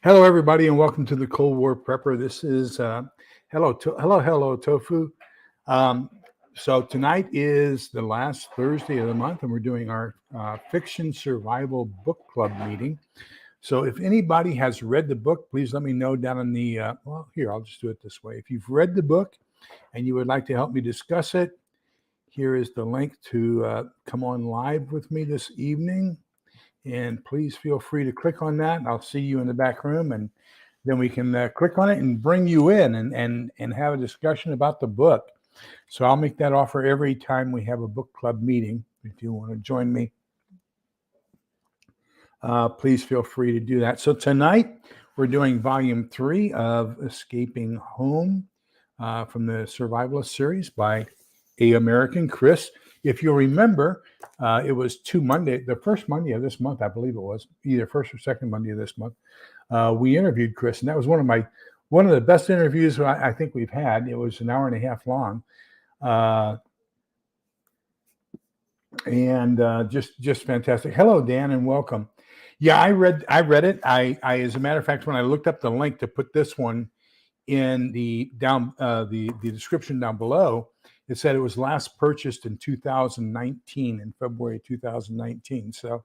Hello, everybody, and welcome to the Cold War Prepper. This is hello, Tofu. Um, so tonight is the last Thursday of the month, and we're doing our fiction survival book club meeting. So if anybody has read the book, please let me know down in the here. I'll just do it this way. If you've read the book and you would like to help me discuss it, here is the link to come on live with me this evening. And please feel free to click on that. I'll see you in the back room, and then we can click on it and bring you in and have a discussion about the book. So I'll make that offer every time we have a book club meeting. If you want to join me, please feel free to do that. So tonight we're doing volume 3 of Escaping Home from the Survivalist series by A American Chris. If you'll remember, it was the first Monday of this month, I believe it was, either first or second Monday of this month. We interviewed Chris, and that was one of the best interviews I think we've had. It was an hour and a half long, and just fantastic. Hello, Dan, and welcome. Yeah, I read it. I as a matter of fact, when I looked up the link to put this one in the description down below, it said it was last purchased in 2019, in February 2019. So,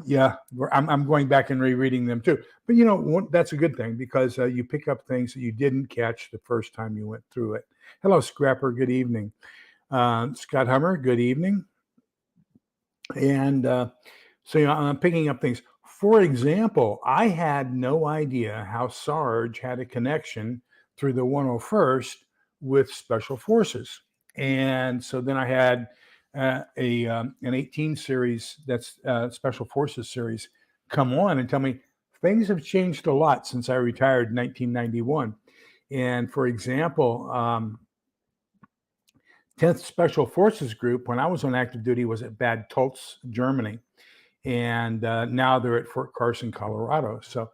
yeah, I'm going back and rereading them too. But that's a good thing because you pick up things that you didn't catch the first time you went through it. Hello, Scrapper. Good evening. Scott Hummer. Good evening. And so I'm picking up things. For example, I had no idea how Sarge had a connection through the 101st with Special Forces. And so then I had an 18 series, that's Special Forces series, come on and tell me things have changed a lot since I retired in 1991. And for example, 10th Special Forces Group, when I was on active duty, was at Bad Tolz, Germany. And now they're at Fort Carson, Colorado. So,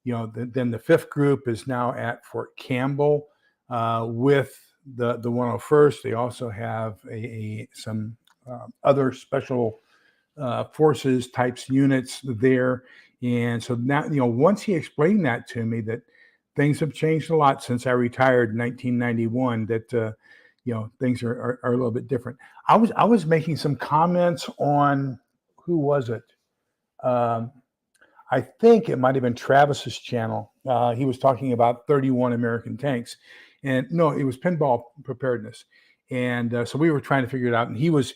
then the 5th group is now at Fort Campbell with the 101st. They also have some other special forces types units there. And so now, once he explained that to me, that things have changed a lot since I retired in 1991, that things are a little bit different. I was making some comments on, who was it? I think it might have been Travis's channel. He was talking about 31 American tanks, and no, it was pinball preparedness. And so we were trying to figure it out. And he was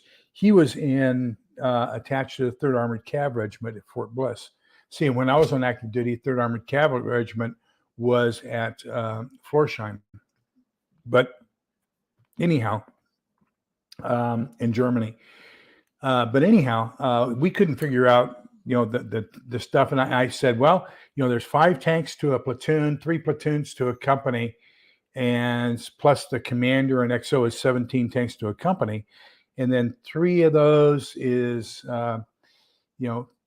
in attached to the 3rd Armored Cav Regiment at Fort Bliss. See, when I was on active duty, 3rd Armored Cav Regiment was at Florsheim. But anyhow, in Germany. But anyhow, we couldn't figure out, the stuff. And I said, well, there's 5 tanks to a platoon, 3 platoons to a company, and plus the commander and XO is 17 tanks to a company. And then 3 of those is,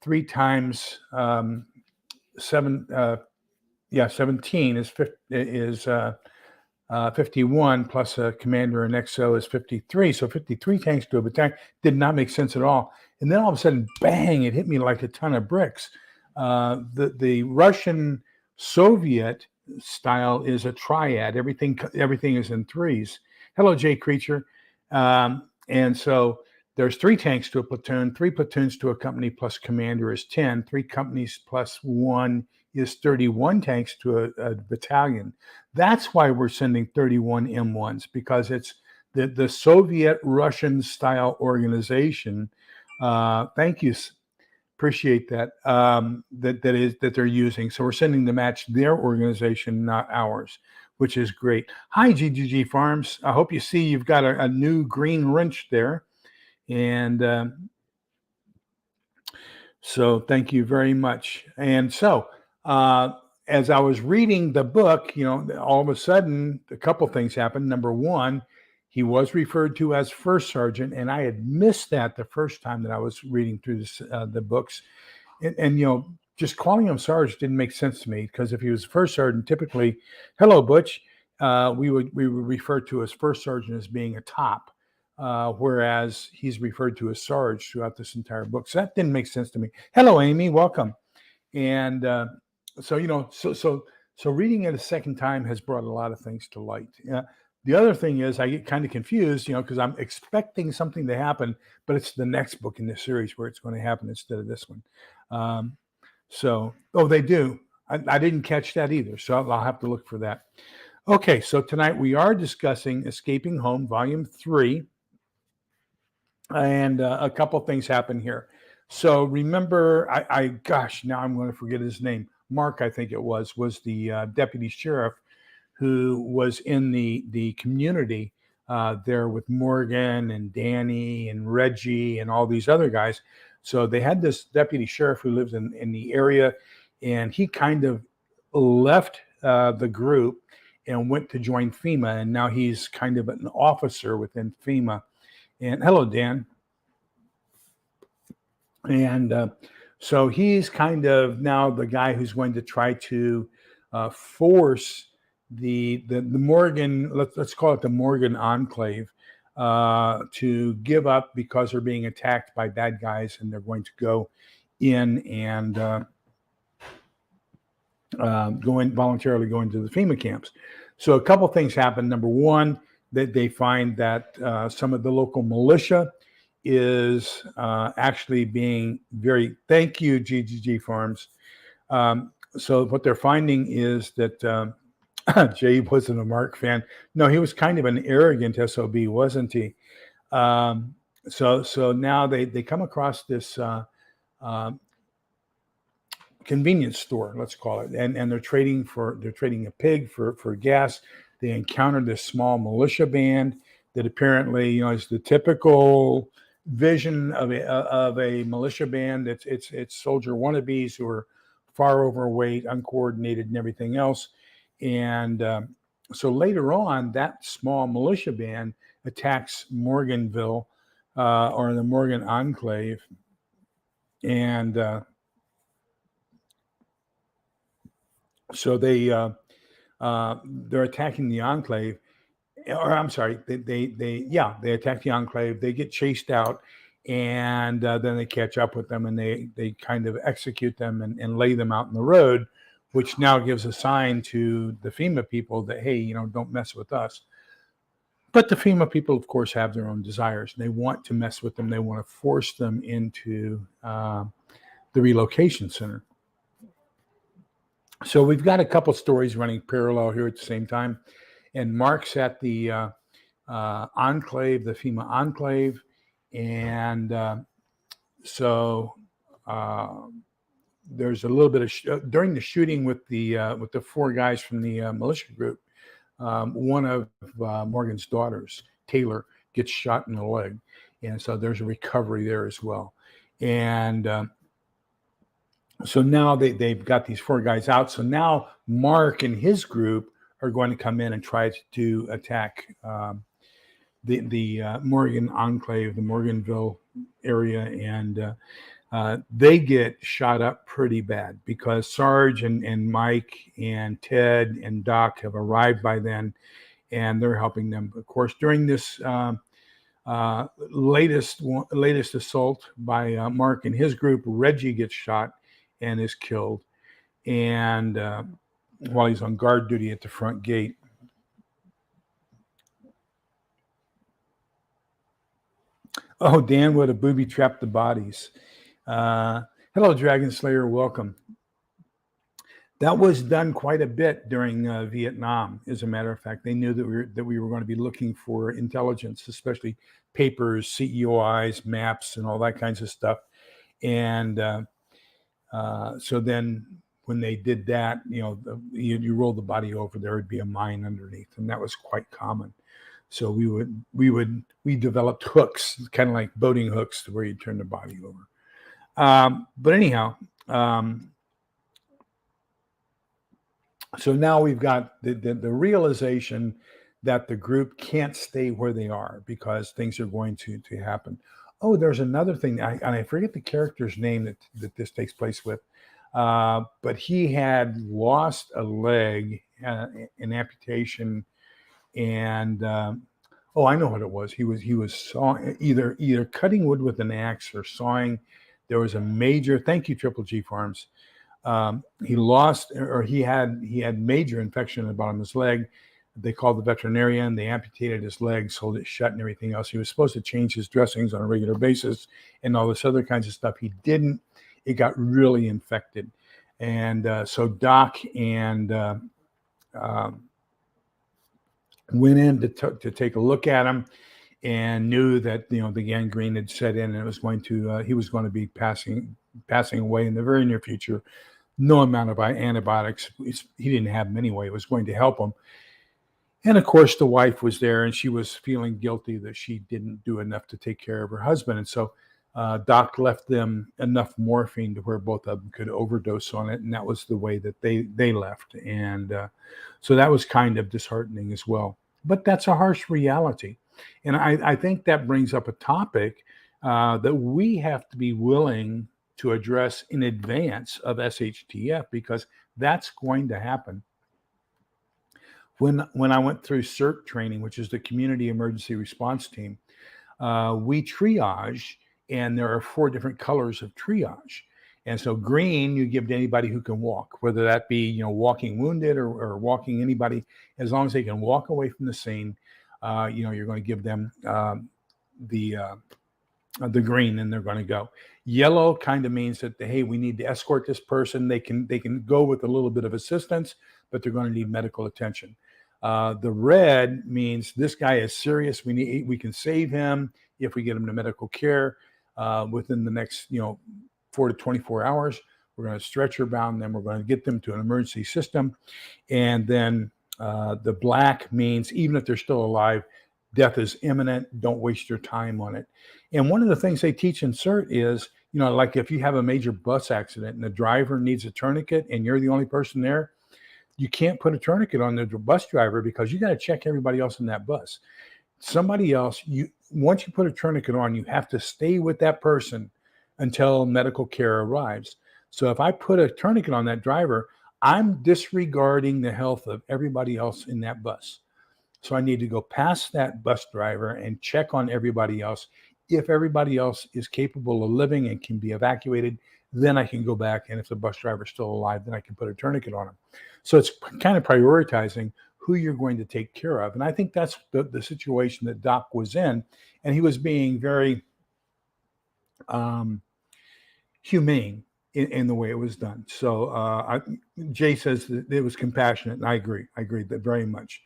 3 times 7, 17 is 51 plus a commander and XO is 53. So 53 tanks to a battalion did not make sense at all. And then all of a sudden, bang, it hit me like a ton of bricks. The Russian Soviet style is a triad. Everything is in 3s. Hello, Jay Creature. And so there's 3 tanks to a platoon, 3 platoons to a company plus commander is 10, 3 companies plus 1 is 31 tanks to a battalion. That's why we're sending 31 M1s, because it's the Soviet Russian style organization. Thank you. Appreciate that. That they're using. So we're sending to match their organization, not ours, which is great. Hi, GGG Farms. I hope you see you've got a new green wrench there. And so thank you very much. And so as I was reading the book, all of a sudden, a couple things happened. Number one, he was referred to as First Sergeant, and I had missed that the first time that I was reading through the books. And just calling him Sarge didn't make sense to me, because if he was First Sergeant, typically, hello, Butch, we would refer to as First Sergeant as being a top. Whereas he's referred to as Sarge throughout this entire book. So that didn't make sense to me. Hello, Amy. Welcome. And So reading it a second time has brought a lot of things to light. The other thing is I get kind of confused, because I'm expecting something to happen, but it's the next book in this series where it's going to happen instead of this one. They do. I didn't catch that either, so I'll have to look for that. Okay, so tonight we are discussing Escaping Home, Volume 3, and a couple things happen here. So remember, now I'm going to forget his name. Mark, I think it was the deputy sheriff who was in the community there with Morgan and Danny and Reggie and all these other guys. So they had this deputy sheriff who lives in the area, and he kind of left the group and went to join FEMA, and now he's kind of an officer within FEMA. And hello, Dan. And so he's kind of now the guy who's going to try to force the Morgan, let's call it the Morgan Enclave, to give up because they're being attacked by bad guys, and they're going to go in and voluntarily go into the FEMA camps. So a couple things happen. Number one, that they find that some of the local militia is actually being very, thank you, GGG Farms. So what they're finding is that Jay wasn't a Mark fan. No, he was kind of an arrogant SOB, wasn't he? So now they come across this convenience store, let's call it, and they're trading a pig for gas. They encounter this small militia band that apparently, is the typical vision of a militia band. It's soldier wannabes who are far overweight, uncoordinated, and everything else. And so later on, that small militia band attacks Morganville or the Morgan Enclave, and so they're attacking the Enclave. Or I'm sorry, they attack the Enclave. They get chased out, and then they catch up with them, and they kind of execute them and lay them out in the road, which now gives a sign to the FEMA people that, hey, don't mess with us. But the FEMA people, of course, have their own desires. They want to mess with them. They want to force them into the relocation center. So we've got a couple stories running parallel here at the same time. And Mark's at the Enclave, the FEMA Enclave. And so there's a little bit of during the shooting with the four guys from the militia group. One of Morgan's daughters, Taylor, gets shot in the leg, and so there's a recovery there as well. And so now they've got these four guys out. So now Mark and his group are going to come in and try to attack the Morgan Enclave, the Morganville area, and they get shot up pretty bad because Sarge and Mike and Ted and Doc have arrived by then, and they're helping them. Of course, during this latest assault by Mark and his group, Reggie gets shot and is killed, and while he's on guard duty at the front gate. Oh, Dan would have booby-trapped the bodies. Hello, Dragon Slayer. Welcome. That was done quite a bit during Vietnam. As a matter of fact, they knew that we were going to be looking for intelligence, especially papers, CEOIs, maps, and all that kinds of stuff. And so then when they did that, you roll the body over, there would be a mine underneath, and that was quite common. So we developed hooks, kind of like boating hooks, to where you turn the body over. But anyhow, so now we've got the realization that the group can't stay where they are because things are going to happen. Oh, there's another thing, and I forget the character's name that this takes place with, but he had lost a leg, an amputation, and I know what it was. He was sawing, either cutting wood with an axe or sawing. There was a major, thank you, Triple G Farms. He lost, or he had major infection in the bottom of his leg. They called the veterinarian. They amputated his leg, sold it shut, and everything else. He was supposed to change his dressings on a regular basis and all this other kinds of stuff. He didn't. It got really infected, and so Doc and went in to take a look at him, and knew that the gangrene had set in, and it was going to he was going to be passing away in the very near future. No amount of antibiotics, he didn't have them anyway, it was going to help him. And of course, the wife was there, and she was feeling guilty that she didn't do enough to take care of her husband. And so Doc left them enough morphine to where both of them could overdose on it. And that was the way that they left. And so that was kind of disheartening as well. But that's a harsh reality. And I think that brings up a topic that we have to be willing to address in advance of SHTF, because that's going to happen. When I went through CERT training, which is the Community Emergency Response Team, we triage, and there are 4 different colors of triage. And so green, you give to anybody who can walk, whether that be walking wounded or walking anybody, as long as they can walk away from the scene. You're going to give them the green, and they're going to go. Yellow kind of means that hey, we need to escort this person. They can go with a little bit of assistance, but they're going to need medical attention. The red means this guy is serious. We can save him if we get him to medical care within the next 4 to 24 hours. We're going to stretcher bound them. We're going to get them to an emergency system, and then the black means even if they're still alive, death is imminent. Don't waste your time on it. And one of the things they teach in CERT is, like if you have a major bus accident and the driver needs a tourniquet and you're the only person there, you can't put a tourniquet on the bus driver because you got to check everybody else in that bus. Somebody else, once you put a tourniquet on, you have to stay with that person until medical care arrives. So if I put a tourniquet on that driver, I'm disregarding the health of everybody else in that bus. So I need to go past that bus driver and check on everybody else. If everybody else is capable of living and can be evacuated, then I can go back. And if the bus driver is still alive, then I can put a tourniquet on him. So it's kind of prioritizing who you're going to take care of. And I think that's the situation that Doc was in. And he was being very humane in the way it was done. So Jay says that it was compassionate, and I agree. I agree that very much.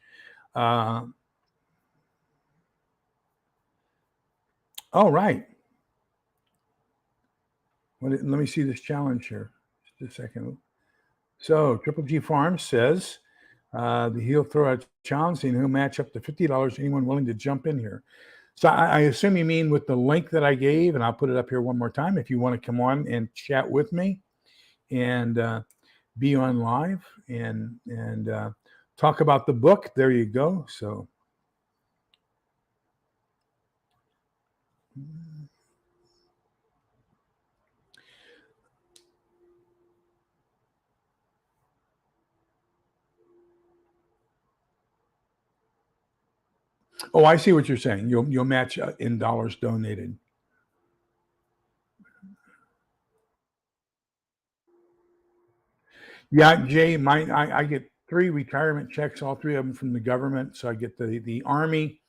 All right. Let me see this challenge here. Just a second. So Triple G Farms says he'll throw a challenge and he'll match up to $50. Anyone willing to jump in here? So I assume you mean with the link that I gave, and I'll put it up here one more time if you want to come on and chat with me and be on live and talk about the book. There you go. So oh, I see what you're saying. You'll match in dollars donated. Yeah, Jay, I get 3 retirement checks, all 3 of them from the government. So I get the Army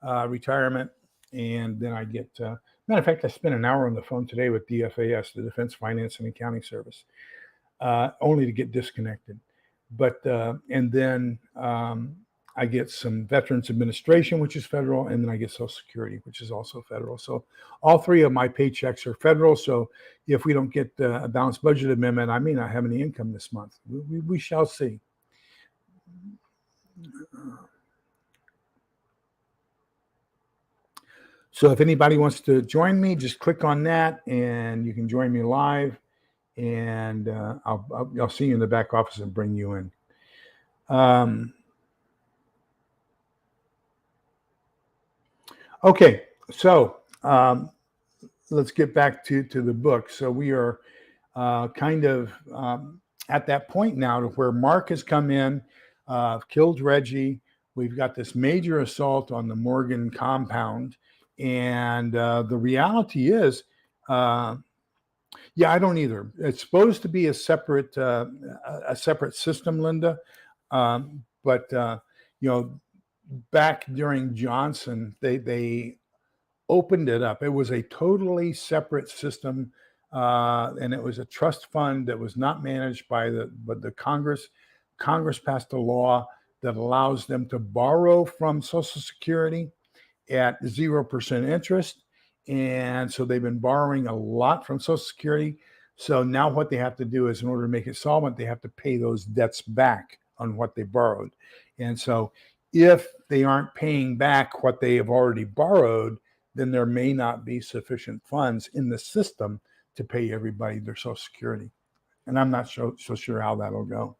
retirement, and then I get, matter of fact, I spent an hour on the phone today with DFAS, the Defense Finance and Accounting Service, only to get disconnected. But, and then I get some Veterans Administration, which is federal, and then I get Social Security, which is also federal. So all 3 of my paychecks are federal. So if we don't get a balanced budget amendment, I may not have any income this month. We shall see. So if anybody wants to join me, just click on that, and you can join me live. And I'll see you in the back office and bring you in. Okay, so let's get back to the book. So we are kind of at that point now to where Mark has come in, killed Reggie. We've got this major assault on the Morgan compound. And the reality is Yeah, I don't either. It's supposed to be a separate system, Linda. But you know, back during Johnson, they opened it up. It was a totally separate system, and it was a trust fund that was not managed by the Congress. Congress passed a law that allows them to borrow from Social Security at 0% interest. And so they've been borrowing a lot from Social Security. So now what they have to do is, in order to make it solvent, they have to pay those debts back on what they borrowed. And so if they aren't paying back what they have already borrowed, then there may not be sufficient funds in the system to pay everybody their Social Security. And I'm not so sure how that'll go.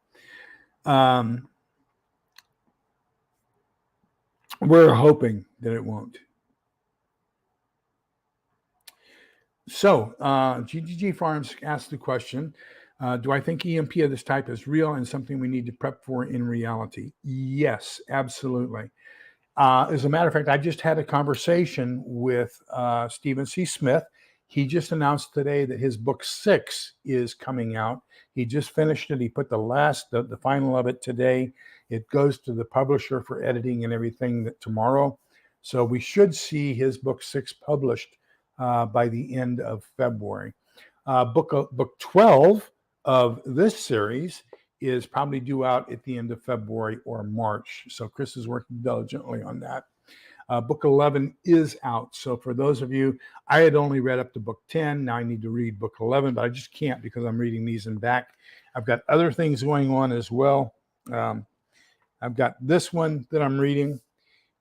We're hoping that it won't. So GGG Farms asked the question, do I think EMP of this type is real and something we need to prep for in reality? Yes, absolutely. As a matter of fact, I just had a conversation with Stephen C. Smith. He just announced today that his book 6 is coming out. He just finished it. He put the final of it today. It goes to the publisher for editing and everything tomorrow. So we should see his book 6 published by the end of February. Book 12 of this series is probably due out at the end of February or March. So Chris is working diligently on that. Book 11 is out. So for those of you, I had only read up to book 10. Now I need to read book 11, but I just can't because I'm reading these in back. I've got other things going on as well. I've got this one that I'm reading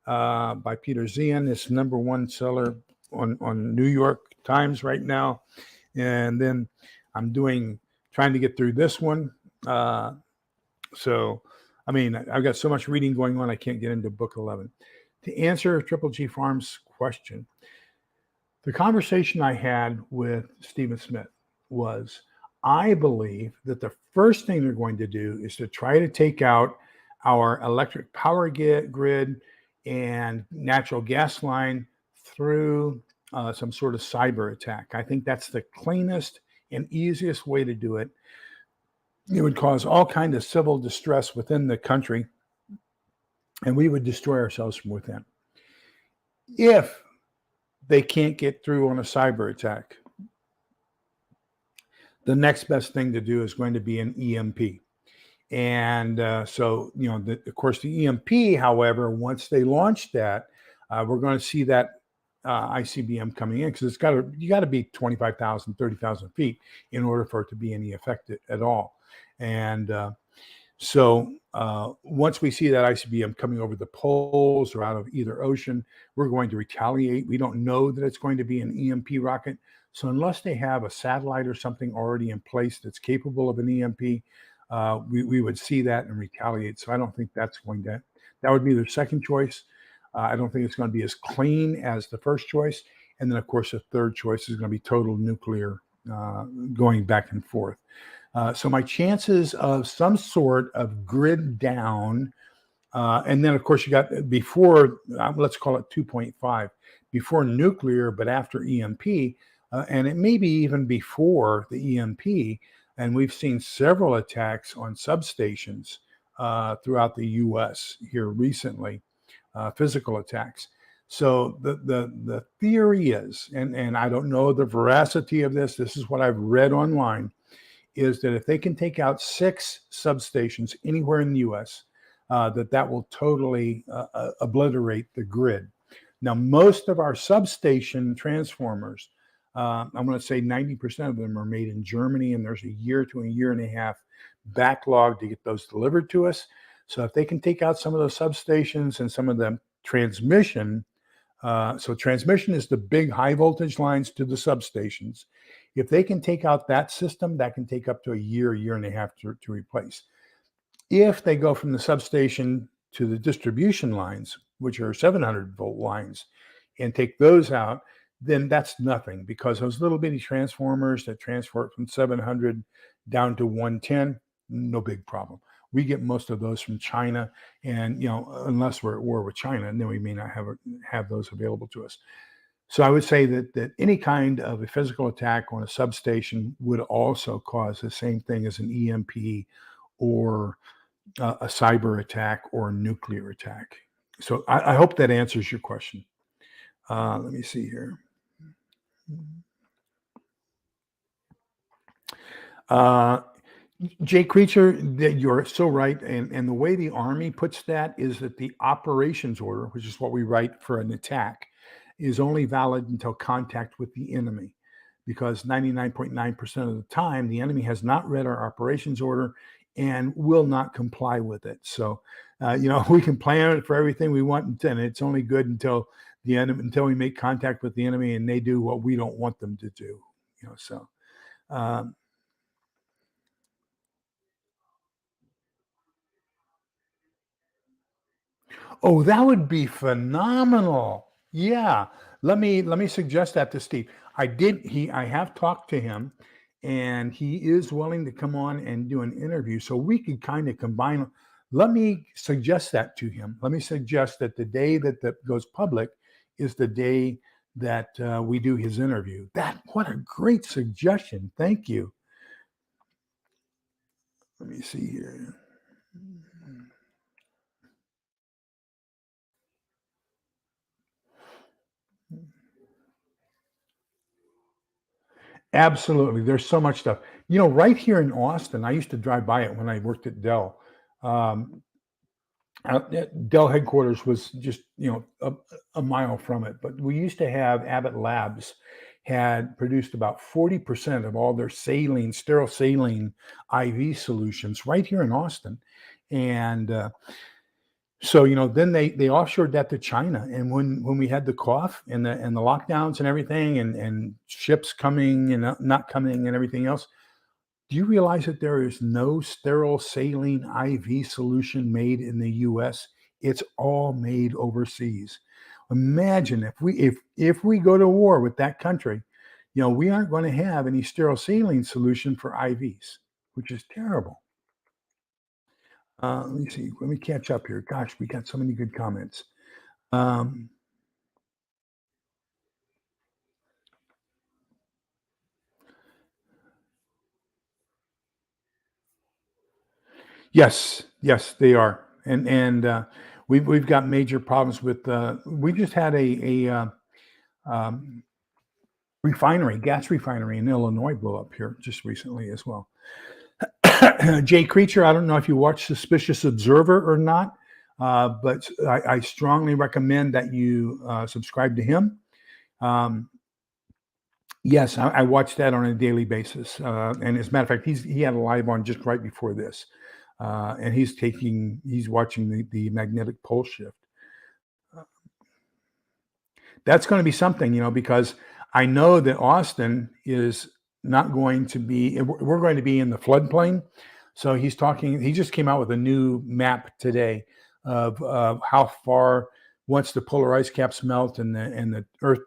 by Peter Zian. It's #1 seller on New York Times right now. And then I'm trying to get through this one. So, I mean, I've got so much reading going on, I can't get into book 11. To answer Triple G Farms' question, the conversation I had with Stephen Smith was, I believe that the first thing they're going to do is to try to take out our electric power grid and natural gas line through some sort of cyber attack. I think that's the cleanest and easiest way to do it. It would cause all kinds of civil distress within the country, and we would destroy ourselves from within. If they can't get through on a cyber attack, the next best thing to do is going to be an EMP. And so, of course, the EMP, however, once they launch that, we're going to see that ICBM coming in, because you got to be 25,000, 30,000 feet in order for it to be any effect at all. And so once we see that ICBM coming over the poles or out of either ocean, we're going to retaliate. We don't know that it's going to be an EMP rocket. So unless they have a satellite or something already in place that's capable of an EMP, we would see that and retaliate. So I don't think that would be their second choice. I don't think it's going to be as clean as the first choice. And then, of course, the third choice is going to be total nuclear going back and forth. So my chances of some sort of grid down, and then, of course, you got before, let's call it 2.5, before nuclear, but after EMP, and it may be even before the EMP. And we've seen several attacks on substations throughout the U.S. here recently, physical attacks. So the theory is, and I don't know the veracity of this, this is what I've read online, is that if they can take out 6 substations anywhere in the U.S., that will totally obliterate the grid. Now, most of our substation transformers, I'm going to say 90% of them are made in Germany, and there's a year to a year and a half backlog to get those delivered to us. So if they can take out some of those substations and some of the transmission, so transmission is the big high voltage lines to the substations. If they can take out that system, that can take up to a year and a half to replace. If they go from the substation to the distribution lines, which are 700 volt lines, and take those out, then that's nothing, because those little bitty transformers that transfer from 700 down to 110, no big problem. We get most of those from China, and unless we're at war with China, then we may not have those available to us. So I would say that any kind of a physical attack on a substation would also cause the same thing as an EMP or a cyber attack or a nuclear attack. So I hope that answers your question. Let me see here. Uh, Jay Creature, that you're so right, and the way the Army puts that is that the operations order, which is what we write for an attack, is only valid until contact with the enemy, because 99.9% of the time the enemy has not read our operations order and will not comply with it. So, we can plan it for everything we want, and it's only good until the enemy, until we make contact with the enemy and they do what we don't want them to do. So. Um, Oh, that would be phenomenal. Yeah. Let me suggest that to Steve. I have talked to him and he is willing to come on and do an interview. So we could kind of combine. Let me suggest that to him. Let me suggest that the day that goes public is the day that we do his interview. What a great suggestion. Thank you. Let me see here. Absolutely. There's so much stuff. Right here in Austin, I used to drive by it when I worked at Dell. Um, Dell headquarters was just, a mile from it. But we used to have Abbott Labs had produced about 40% of all their sterile saline IV solutions right here in Austin. And so, then they offshored that to China. And when we had the cough and the lockdowns and everything and ships coming and not coming and everything else, do you realize that there is no sterile saline IV solution made in the US? It's all made overseas. Imagine if we go to war with that country, we aren't going to have any sterile saline solution for IVs, which is terrible. Let me see. Let me catch up here. Gosh, we got so many good comments. Um, yes, yes, they are, and we've got major problems with. We just had a um, gas refinery in Illinois blow up here just recently as well. Jay Creature, I don't know if you watch Suspicious Observer or not, but I strongly recommend that you subscribe to him. Um, yes, I watch that on a daily basis, and as a matter of fact, he had a live on just right before this, and he's watching the magnetic pole shift. That's going to be something, because I know that Austin is not going to be, we're going to be in the floodplain. So he just came out with a new map today of how far, once the polar ice caps melt and the earth,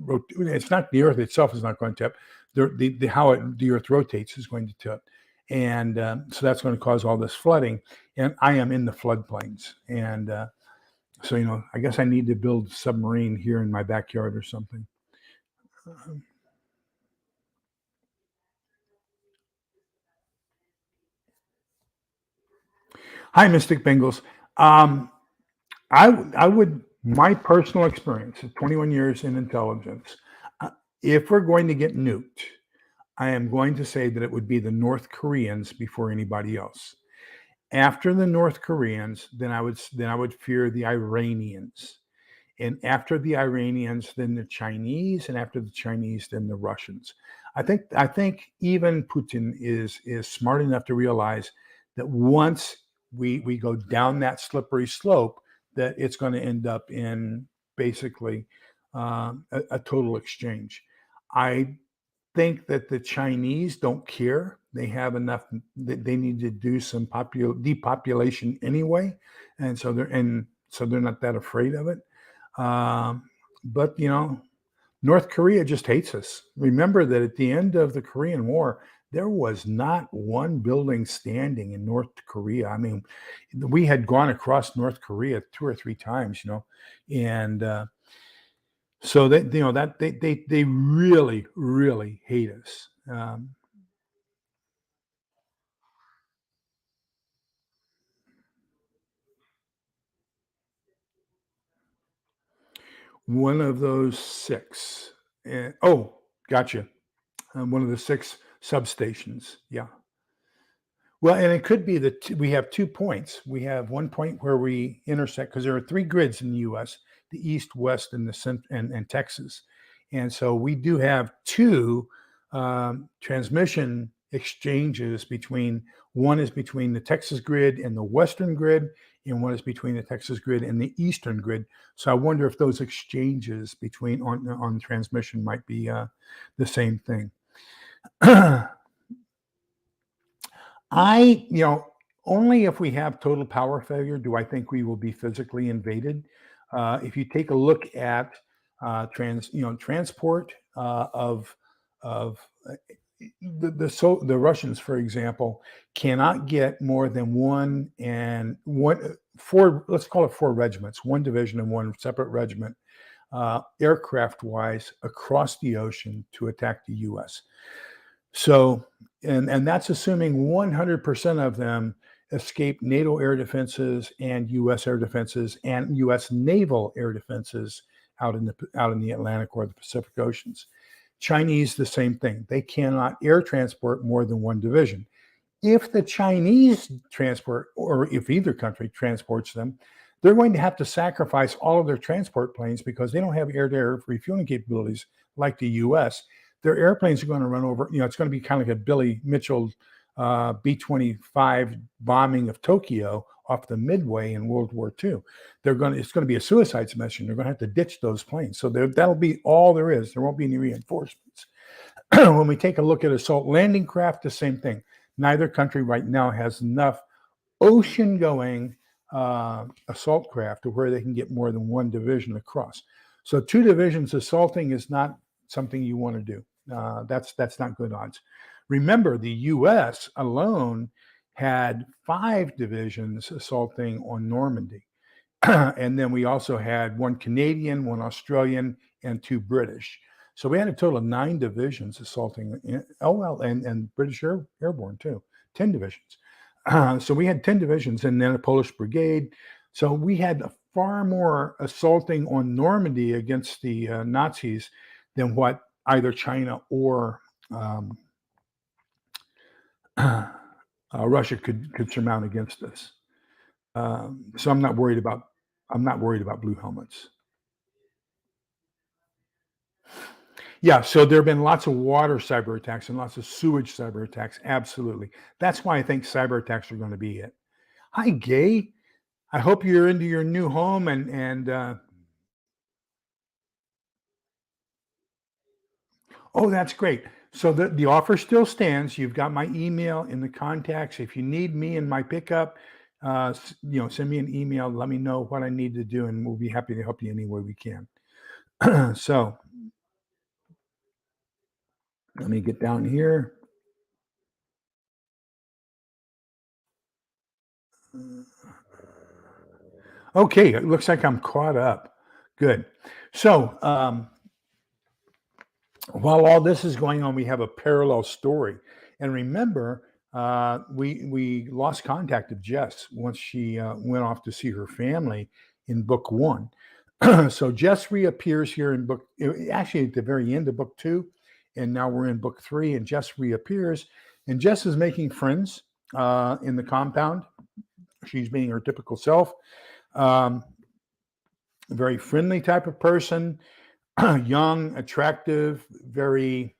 it's not the earth itself is not going to tip, the earth rotates is going to tip. And so that's going to cause all this flooding. And I am in the floodplains. And so, I guess I need to build a submarine here in my backyard or something. Um, Hi, Mystic Bengals. Um, I would, my personal experience of 21 years in intelligence, uh, if we're going to get nuked, I am going to say that it would be the North Koreans before anybody else. After the North Koreans, then I would fear the Iranians. And after the Iranians, then the Chinese, and after the Chinese, then the Russians. I think even Putin is smart enough to realize that once we go down that slippery slope, that it's going to end up in basically a total exchange. I think that the Chinese don't care. They have enough that they need to do some depopulation anyway, and so they're not that afraid of it. But North Korea just hates us. Remember that at the end of the Korean War, there was not one building standing in North Korea. I mean, we had gone across North Korea 2 or 3 times, and So that that they really really hate us. One of those six. Oh, gotcha. One of the six substations. Yeah. Well, and it could be that we have 2 points. We have one point where we intersect because there are 3 grids in the US, the East, West, and the and Texas. And so we do have 2 transmission exchanges between one is between the Texas grid and the Western grid, and one is between the Texas grid and the Eastern grid. So I wonder if those exchanges between on transmission might be the same thing. I only if we have total power failure do I think we will be physically invaded. If you take a look at transport of the Russians, for example, cannot get more than one and one four. Let's call it 4 regiments, one division and one separate regiment, aircraft wise, across the ocean to attack the U.S. So, and that's assuming 100% of them escape NATO air defenses and U.S. air defenses and U.S. naval air defenses out in the Atlantic or the Pacific Oceans. Chinese, the same thing. They cannot air transport more than one division. If the Chinese transport, or if either country transports them, they're going to have to sacrifice all of their transport planes because they don't have air-to-air refueling capabilities like the U.S. Their airplanes are going to run over. It's going to be kind of like a Billy Mitchell B-25 bombing of Tokyo off the Midway in World War II. It's going to be a suicide mission. They're going to have to ditch those planes. So that'll be all there is. There won't be any reinforcements. When we take a look at assault landing craft, the same thing. Neither country right now has enough ocean-going assault craft to where they can get more than one division across. So 2 divisions assaulting is not something you want to do. That's not good odds. Remember, the U.S. alone had 5 divisions assaulting on Normandy. And then we also had 1 Canadian, 1 Australian, and 2 British. So we had a total of 9 divisions assaulting. And British Airborne too, 10 divisions. So we had 10 divisions and then a Polish brigade. So we had far more assaulting on Normandy against the Nazis than what either China or Russia could surmount against us. So I'm not worried about blue helmets. Yeah, so there have been lots of water cyber attacks and lots of sewage cyber attacks. Absolutely. That's why I think cyber attacks are going to be it. Hi, Gay. I hope you're into your new home and oh, that's great. So the offer still stands. You've got my email in the contacts. If you need me in my pickup, send me an email. Let me know what I need to do, and we'll be happy to help you any way we can. So let me get down here. Okay, it looks like I'm caught up. Good. So while all this is going on, we have a parallel story. And remember, we lost contact of Jess once she went off to see her family in book 1. So Jess reappears here in actually at the very end of book 2, and now we're in book 3, and Jess reappears, and Jess is making friends in the compound. She's being her typical self, very friendly type of person, young, attractive, very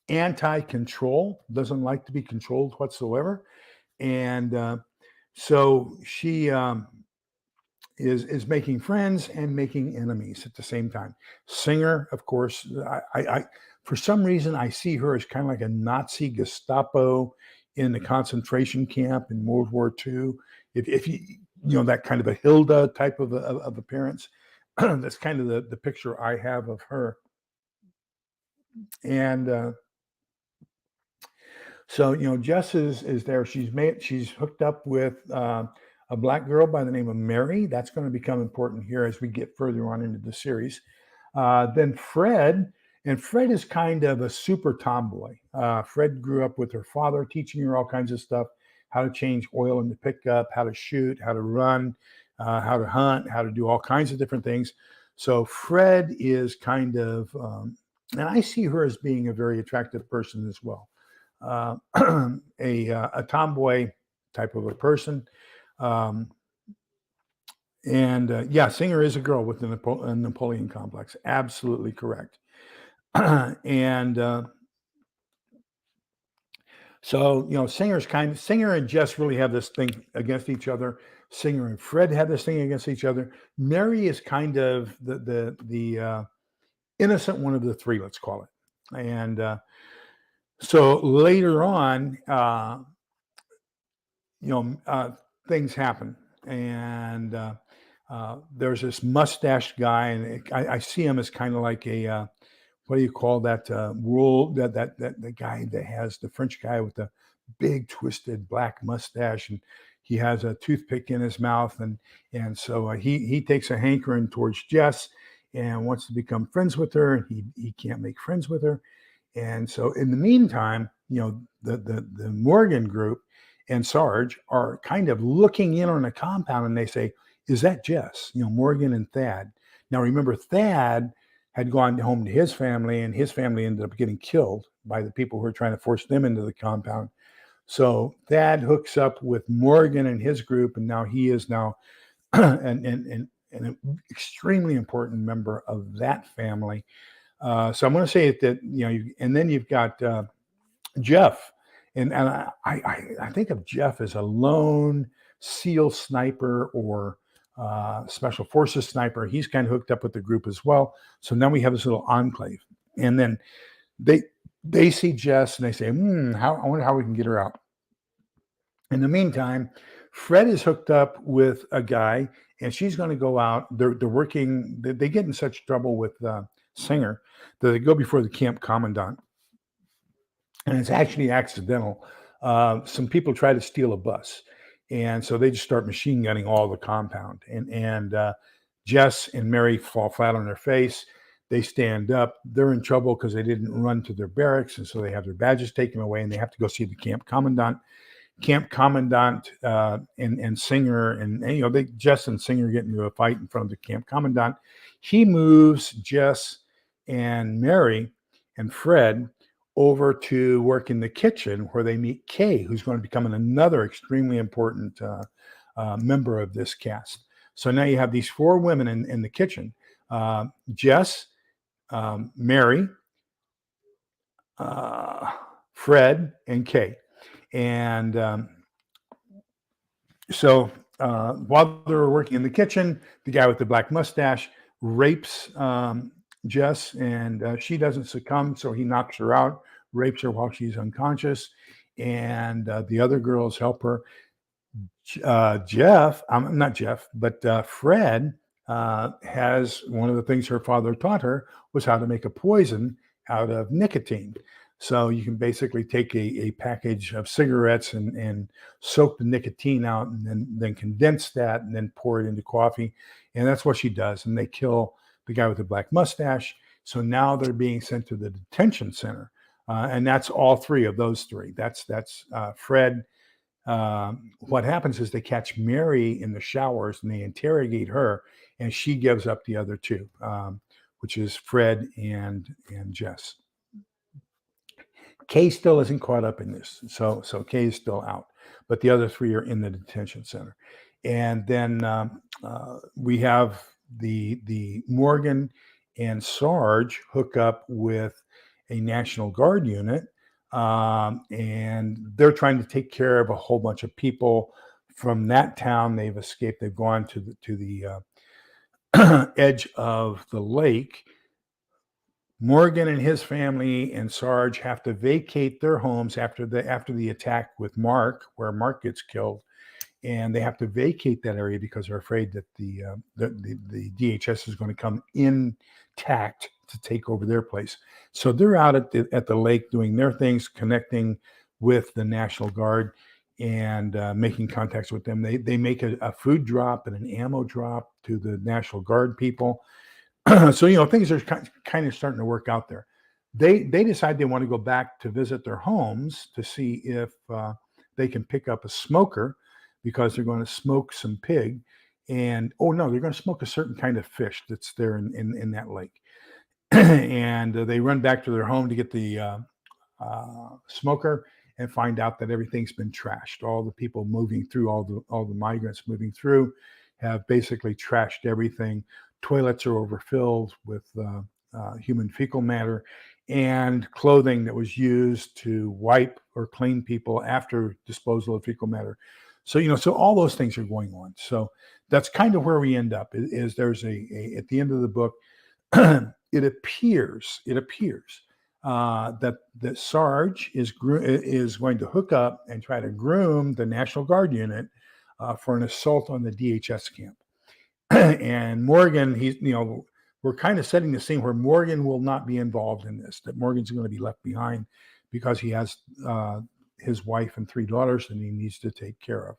anti-control, doesn't like to be controlled whatsoever, and so she is making friends and making enemies at the same time. Singer, of course. I for some reason I see her as kind of like a Nazi Gestapo in the concentration camp in World War II. If that kind of a Hilda type of appearance, that's kind of the picture I have of her. And so Jess is there. She's hooked up with a a black girl by the name of Mary. That's going to become important here as we get further on into the series. Then Fred, and Fred is kind of a super tomboy. Fred grew up with her father teaching her all kinds of stuff, how to change oil in the pickup, how to shoot, how to run, how to hunt, how to do all kinds of different things. So Fred is kind of, and I see her as being a very attractive person as well. A tomboy type of a person. Um, and yeah, Singer is a girl with a Napoleon complex. Absolutely correct. And so, Singer and Jess really have this thing against each other. Singer and Fred have this thing against each other. Mary is kind of the innocent one of the three, let's call it. And so later on, things happen, and there's this mustached guy, and I see him as kind of like a what do you call that that the guy that has the French guy with the big twisted black mustache, and he has a toothpick in his mouth, and so he takes a hankering towards Jess and wants to become friends with her, and he can't make friends with her. And so in the meantime, the Morgan group and Sarge are kind of looking in on the compound, and they say, "Is that Jess?" Morgan and Thad. Now remember, Thad had gone home to his family, and his family ended up getting killed by the people who were trying to force them into the compound. So Thad hooks up with Morgan and his group, and now he is now an extremely important member of that family. So I'm going to say that and then you've got Jeff, and I think of Jeff as a lone SEAL sniper or special forces sniper. He's kind of hooked up with the group as well. So now we have this little enclave, and then they see Jess and they say, I wonder how we can get her out. In the meantime, Fred is hooked up with a guy, and she's going to go out. They're working. They get in such trouble with Singer that they go before the camp commandant, and it's actually accidental. Some people try to steal a bus, and so they just start machine gunning all the compound. And Jess and Mary fall flat on their face. They stand up. They're in trouble because they didn't run to their barracks, and so they have their badges taken away, and they have to go see the camp commandant. Camp commandant and Singer, and Jess and Singer get into a fight in front of the camp commandant. He moves Jess and Mary and Fred over to work in the kitchen, where they meet Kay, who's going to become another extremely important member of this cast. So now you have these four women in the kitchen: Jess, Mary, Fred, and Kay. And so while they're working in the kitchen, the guy with the black mustache rapes Jess, and she doesn't succumb, so he knocks her out, rapes her while she's unconscious, and the other girls help her. Not Jeff, but Fred has one of the things her father taught her was how to make a poison out of nicotine. So you can basically take a package of cigarettes and soak the nicotine out, and then condense that and then pour it into coffee. And that's what she does. And they kill the guy with the black mustache. So now they're being sent to the detention center. And that's all three of those three. That's Fred. What happens is they catch Mary in the showers and they interrogate her, and she gives up the other two, which is Fred and Jess. Kay still isn't caught up in this, so Kay is still out, but the other three are in the detention center. And then we have the Morgan and Sarge hook up with a National Guard unit, and they're trying to take care of a whole bunch of people from that town. They've escaped. They've gone to the edge of the lake. Morgan and his family and Sarge have to vacate their homes after the attack with Mark, where Mark gets killed, and they have to vacate that area because they're afraid that the DHS is going to come intact to take over their place. So they're out at the lake doing their things, connecting with the National Guard, and making contacts with them. They make a food drop and an ammo drop to the National Guard people. So things are kind of starting to work out there. They decide they want to go back to visit their homes to see if they can pick up a smoker, because they're going to smoke some pig, and oh no, they're going to smoke a certain kind of fish that's there in that lake. And they run back to their home to get the smoker, and find out that everything's been trashed. All the people moving through, all the migrants moving through, have basically trashed everything. Toilets are overfilled with human fecal matter and clothing that was used to wipe or clean people after disposal of fecal matter. So all those things are going on. So that's kind of where we end up. Is there's at the end of the book, it appears that Sarge is going to hook up and try to groom the National Guard unit for an assault on the DHS camp. And Morgan, we're kind of setting the scene where Morgan will not be involved in this, that Morgan's going to be left behind because he has his wife and 3 daughters that he needs to take care of.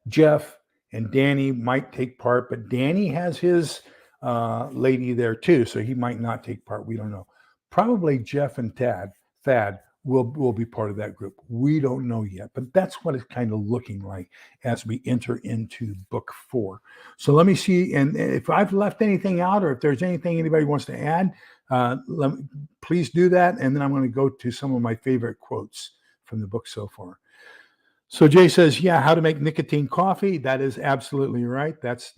Jeff and Danny might take part, but Danny has his lady there too, so he might not take part. We don't know. Probably Jeff and Thad will be part of that group. We don't know yet, but that's what it's kind of looking like as we enter into book 4. So let me see, and if I've left anything out, or if there's anything anybody wants to add, please do that, and then I'm going to go to some of my favorite quotes from the book so far. So Jay says, yeah, how to make nicotine coffee. That is absolutely right. That's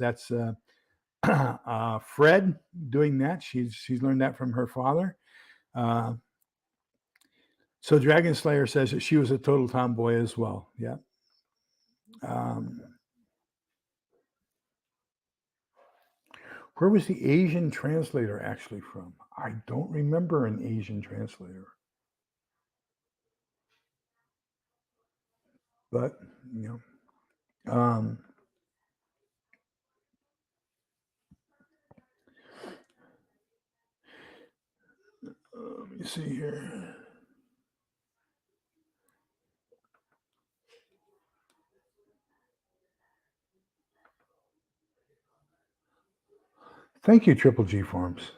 Fred doing that. She's learned that from her father. So Dragon Slayer says that she was a total tomboy as well. Yeah. Where was the Asian translator actually from? I don't remember an Asian translator. But, let me see here. Thank you, Triple G Farms.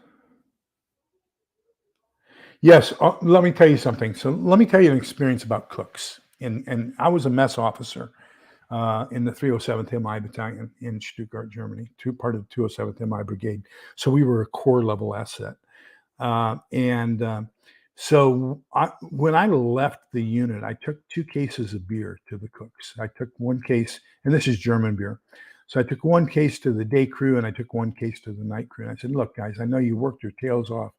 Yes, let me tell you something. So let me tell you an experience about cooks. And I was a mess officer in the 307th MI Battalion in Stuttgart, Germany, part of the 207th MI Brigade. So we were a corps level asset. So when I left the unit, I took 2 cases of beer to the cooks. I took 1 case, and this is German beer. So I took 1 case to the day crew, and I took 1 case to the night crew. And I said, look, guys, I know you worked your tails off,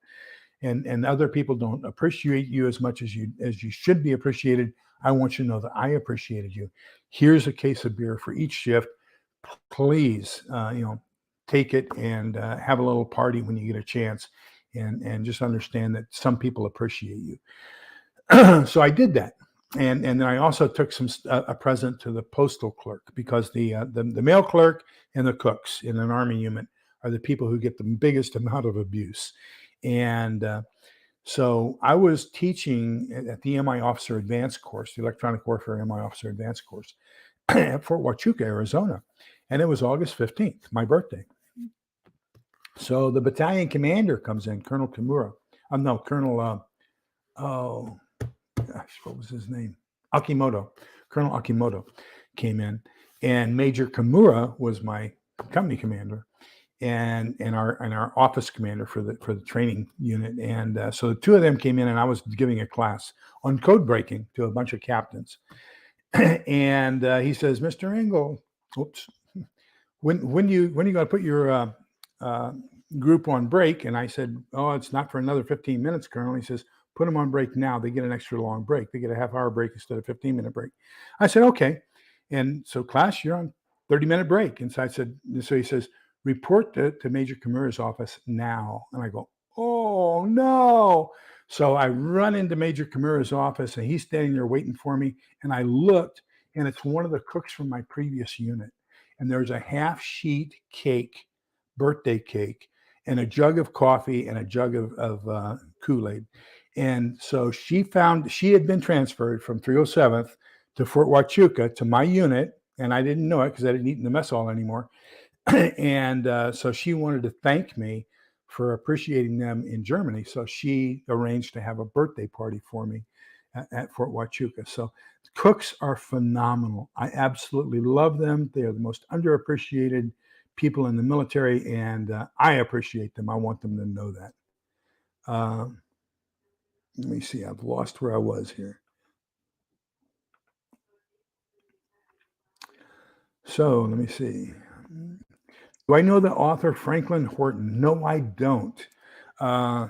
and other people don't appreciate you as much as you should be appreciated. I want you to know that I appreciated you. Here's a case of beer for each shift. Please, take it and have a little party when you get a chance, and just understand that some people appreciate you. So I did that, and then I also took a present to the postal clerk, because the mail clerk and the cooks in an Army unit are the people who get the biggest amount of abuse. And so I was teaching at the MI Officer Advanced course, the Electronic Warfare MI Officer Advanced course at Fort Huachuca, Arizona. And it was August 15th, my birthday. So the battalion commander comes in, Colonel Kimura. Oh gosh, what was his name? Akimoto. Colonel Akimoto came in, and Major Kimura was my company commander, and our office commander for the training unit. And so the 2 of them came in, and I was giving a class on code breaking to a bunch of captains. And he says, Mr. Engel, when you going to put your group on break? And I said, oh, it's not for another 15 minutes, Colonel. He says, put them on break now. They get an extra long break. They get a half-hour break instead of 15-minute break. I said, okay. And so, class, you're on 30-minute break. And so he says, report to Major Kimura's office now. And I go, oh, no. So I run into Major Kimura's office, and he's standing there waiting for me. And I looked, and it's one of the cooks from my previous unit. And there's a half-sheet cake, birthday cake, and a jug of coffee and a jug of Kool-Aid. And so she had been transferred from 307th to Fort Huachuca to my unit, and I didn't know it because I didn't eat in the mess hall anymore. And so she wanted to thank me for appreciating them in Germany. So she arranged to have a birthday party for me at Fort Huachuca. So cooks are phenomenal. I absolutely love them. They are the most underappreciated people in the military, and I appreciate them. I want them to know that. Let me see. I've lost where I was here. So let me see. Do I know the author Franklin Horton? No, I don't. Uh,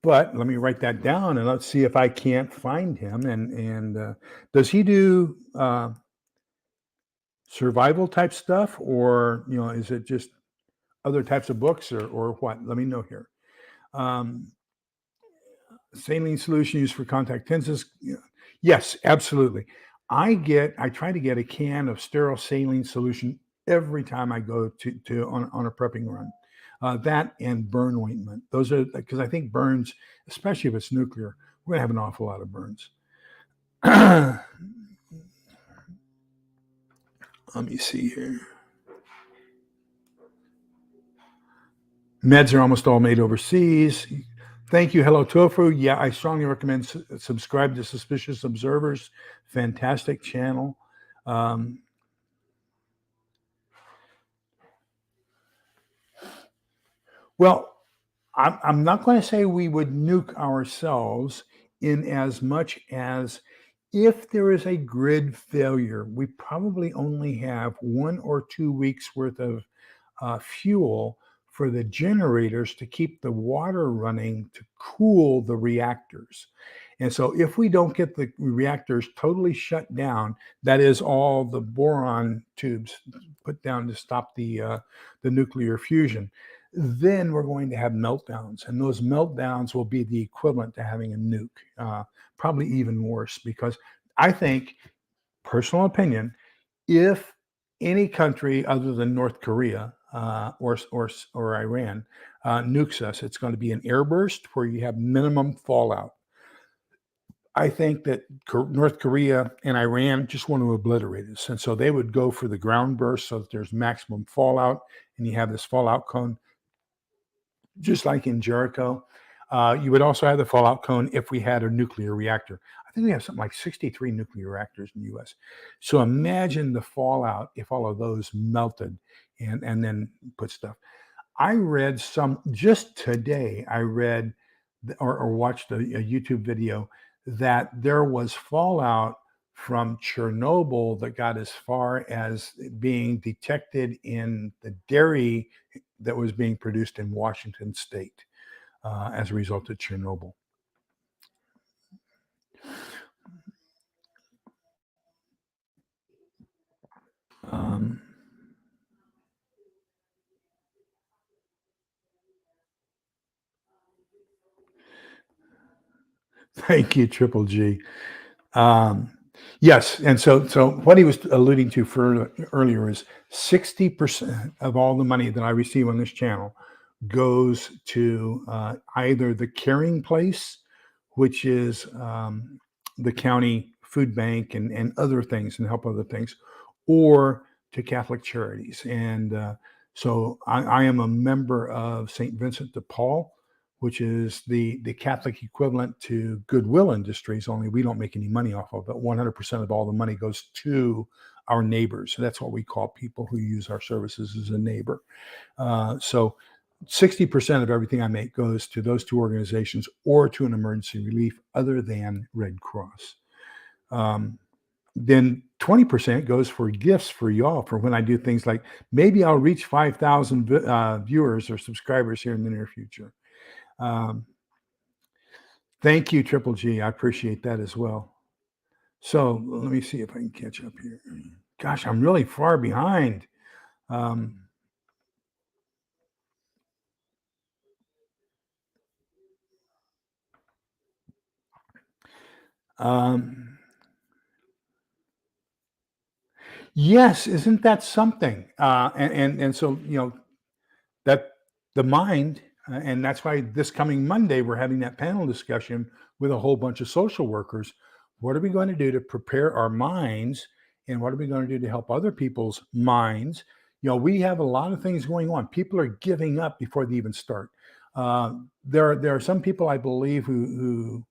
but let me write that down and let's see if I can't find him. And does he do survival type stuff, or is it just other types of books, or what? Let me know here. Um, Saline solution used for contact lenses. Yes, absolutely. I try to get a can of sterile saline solution every time I go to on a prepping run. That and burn ointment. Those are because I think burns, especially if it's nuclear, we're gonna have an awful lot of burns. Let me see here. Meds are almost all made overseas. Thank you. Hello, Tofu. Yeah, I strongly recommend subscribe to Suspicious Observers. Fantastic channel. Well, I'm not going to say we would nuke ourselves in as much as if there is a grid failure, we probably only have 1 or 2 weeks worth of fuel for the generators to keep the water running to cool the reactors. And so if we don't get the reactors totally shut down, that is all the boron tubes put down to stop the nuclear fusion, then we're going to have meltdowns. And those meltdowns will be the equivalent to having a nuke, probably even worse, because I think, personal opinion, if any country other than North Korea or Iran nukes us, it's going to be an airburst where you have minimum fallout. I think that North Korea and Iran just want to obliterate us, and so they would go for the ground burst so that there's maximum fallout, and you have this fallout cone, just like in Jericho. You would also have the fallout cone if we had a nuclear reactor. I think we have something like 63 nuclear reactors in the U.S. So imagine the fallout if all of those melted and then put stuff. I read just today, I read or watched a YouTube video that there was fallout from Chernobyl that got as far as being detected in the dairy that was being produced in Washington State as a result of Chernobyl. Um, Thank you, Triple G. Yes, and so what he was alluding to earlier is 60% of all the money that I receive on this channel goes to either the caring place, which is the county food bank and other things and help other things, or to Catholic charities. And so I am a member of St. Vincent de Paul, which is the Catholic equivalent to Goodwill Industries, only we don't make any money off of it. 100% of all the money goes to our neighbors. So that's what we call people who use our services as a neighbor. So 60% of everything I make goes to those two organizations or to an emergency relief other than Red Cross. Then 20% goes for gifts for y'all for when I do things like maybe I'll reach 5,000 viewers or subscribers here in the near future. Thank you, Triple G. I appreciate that as well. So let me see if I can catch up here. Gosh, I'm really far behind. Yes, isn't that something? And so that the mind And that's why this coming Monday, we're having that panel discussion with a whole bunch of social workers. What are we going to do to prepare our minds? And what are we going to do to help other people's minds? We have a lot of things going on. People are giving up before they even start. There are some people, I believe, who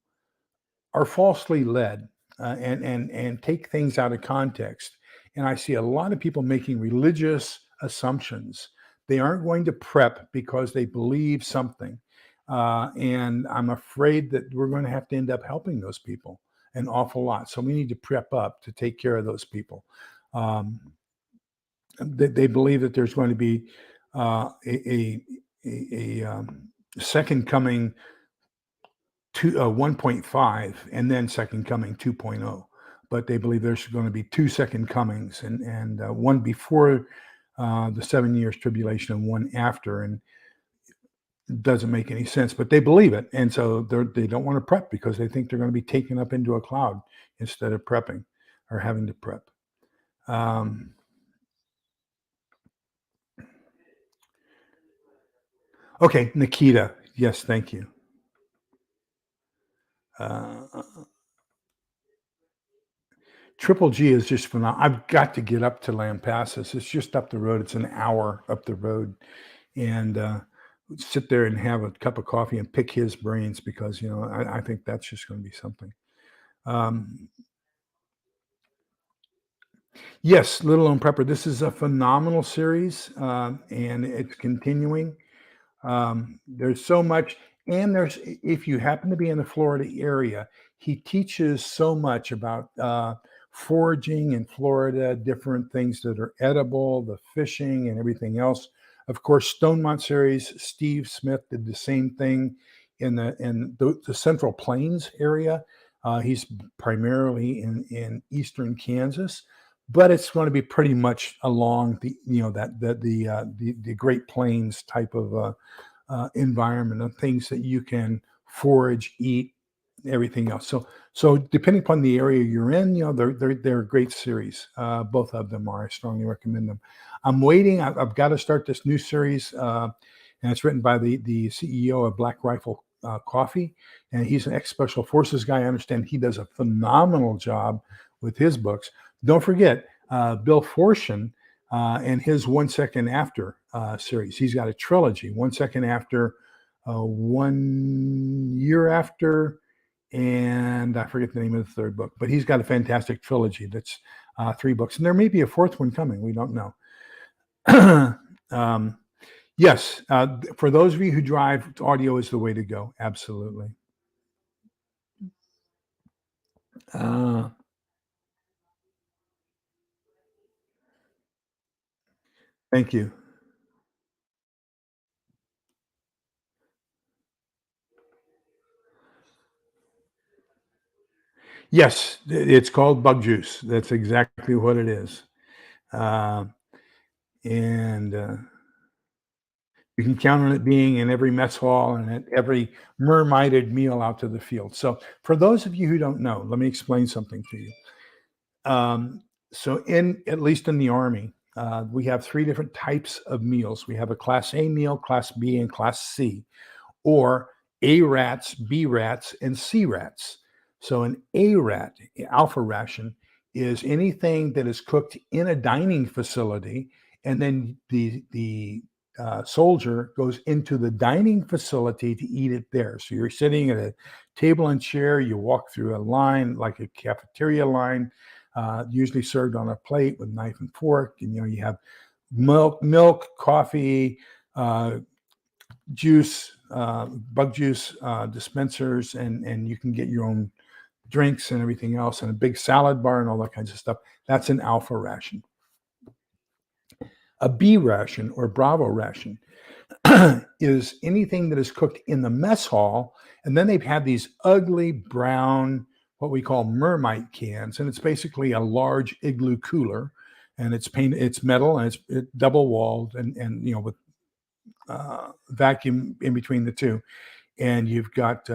are falsely led and take things out of context. And I see a lot of people making religious assumptions. They aren't going to prep because they believe something. And I'm afraid that we're going to have to end up helping those people an awful lot. So we need to prep up to take care of those people. They believe that there's going to be a second coming 1.5 and then second coming 2.0, but they believe there's going to be two second comings and one before the 7 years tribulation and one after, and it doesn't make any sense, but they believe it, and so they don't want to prep because they think they're going to be taken up into a cloud instead of prepping or having to prep. Okay, Nikita, yes, thank you. Triple G is just phenomenal. I've got to get up to Lampasas. It's just up the road. It's an hour up the road, and sit there and have a cup of coffee and pick his brains because I think that's just going to be something. Yes, Little Lone Prepper. This is a phenomenal series, and it's continuing. There's so much, and if you happen to be in the Florida area, he teaches so much about foraging in Florida, different things that are edible, the fishing, and everything else. Of course, Stonemont series, Steve Smith did the same thing in the Central Plains area. He's primarily in eastern Kansas, but it's going to be pretty much along the Great Plains type of environment of things that you can forage, eat, everything else. So depending upon the area you're in, they're a great series. Both of them are. I strongly recommend them. I'm waiting. I've got to start this new series, and it's written by the CEO of Black Rifle Coffee, and he's an ex-Special Forces guy. I understand he does a phenomenal job with his books. Don't forget Bill Fortune and his 1 Second After series. He's got a trilogy: 1 Second After, 1 Year After, and I forget the name of the third book. But he's got a fantastic trilogy that's 3 books, and there may be a fourth one coming. We don't know. Yes, for those of you who drive, audio is the way to go. Absolutely. Thank you. Yes, it's called bug juice. That's exactly what it is. And you can count on it being in every mess hall and at every mermaided meal out to the field. So, for those of you who don't know, let me explain something to you. So, at least in the Army, we have 3 different types of meals. We have a Class A meal, Class B, and Class C, or A rats, B rats, and C rats. So an A rat, alpha ration, is anything that is cooked in a dining facility, and then the soldier goes into the dining facility to eat it there. So you're sitting at a table and chair. You walk through a line like a cafeteria line, usually served on a plate with knife and fork, and you have milk, coffee, juice, bug juice dispensers, and you can get your own drinks and everything else, and a big salad bar and all that kinds of stuff. That's an alpha ration. A B ration or Bravo ration is anything that is cooked in the mess hall, and then they've had these ugly brown, what we call mermite cans, and it's basically a large igloo cooler, and it's metal, and it's double walled, and with vacuum in between the two, and you've got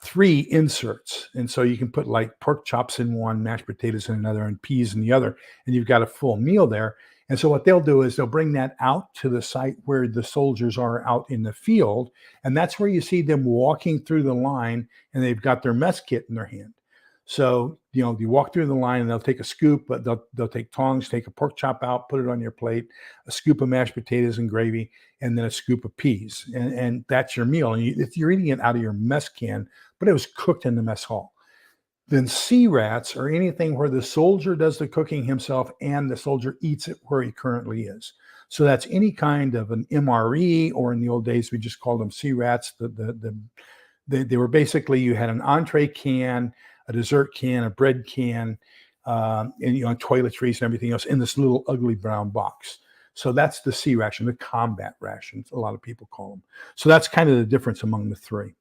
3 inserts, and so you can put like pork chops in one, mashed potatoes in another, and peas in the other, and you've got a full meal there. And so what they'll do is they'll bring that out to the site where the soldiers are out in the field. And that's where you see them walking through the line and they've got their mess kit in their hand. So, you walk through the line and they'll take a scoop, but they'll take tongs, take a pork chop out, put it on your plate, a scoop of mashed potatoes and gravy, and then a scoop of peas. And that's your meal. And you're eating it out of your mess can, but it was cooked in the mess hall. Then C-rats are anything where the soldier does the cooking himself and the soldier eats it where he currently is. So that's any kind of an MRE, or in the old days, we just called them C-rats. They were basically, you had an entree can, a dessert can, a bread can, and toiletries and everything else in this little ugly brown box. So that's the C ration, the combat rations, a lot of people call them. So that's kind of the difference among the three.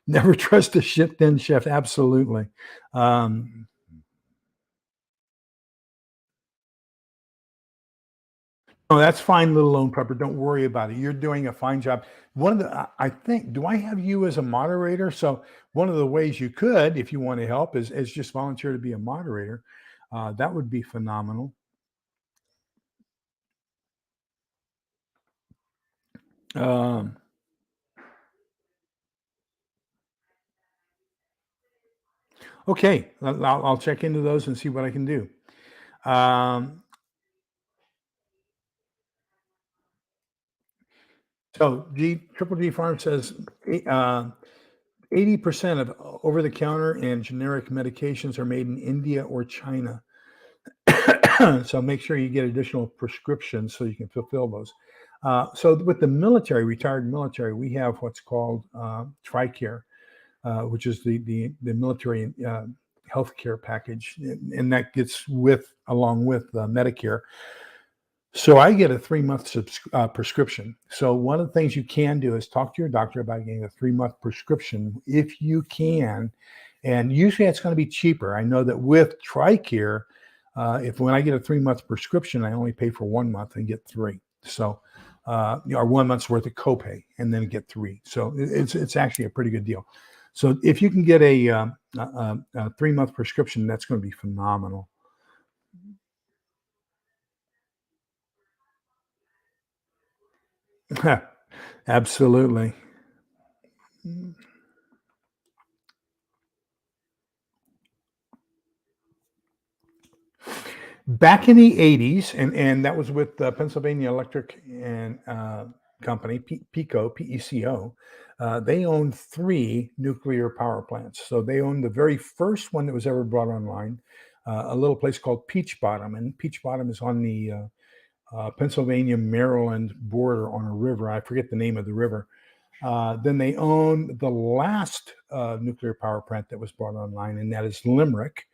Never trust a shipped-in chef. Absolutely. No, that's fine, little lone prepper. Don't worry about it. You're doing a fine job. I think, do I have you as a moderator? So one of the ways you could, if you want to help, is just volunteer to be a moderator. That would be phenomenal. Okay, I'll check into those and see what I can do. So Triple G Farm says 80% of over-the-counter and generic medications are made in India or China. So make sure you get additional prescriptions so you can fulfill those. So with the military, retired military, we have what's called TRICARE, which is the military healthcare package, and that gets along with Medicare. So I get a 3-month prescription. So one of the things you can do is talk to your doctor about getting a 3-month prescription if you can. And usually it's going to be cheaper. I know that with TRICARE, when I get a 3-month prescription, I only pay for 1 month and get 3. So, or 1 month's worth of copay and then get 3. So it's actually a pretty good deal. So if you can get a 3-month prescription, that's going to be phenomenal. Absolutely. Back in the 80s, and that was with Pennsylvania Electric and Company, PECO. They owned 3 nuclear power plants. So they owned the very first one that was ever brought online, a little place called Peach Bottom. And Peach Bottom is on the Pennsylvania-Maryland border on a river. I forget the name of the river. Then they own the last nuclear power plant that was brought online, and that is Limerick.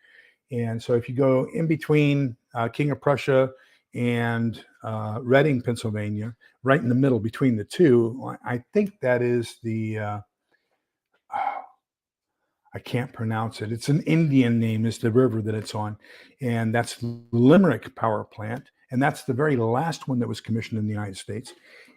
And so if you go in between King of Prussia and Reading, Pennsylvania, right in the middle between the two, I think that is the, I can't pronounce it. It's an Indian name is the river that it's on. And that's Limerick Power Plant. And that's the very last one that was commissioned in the United States.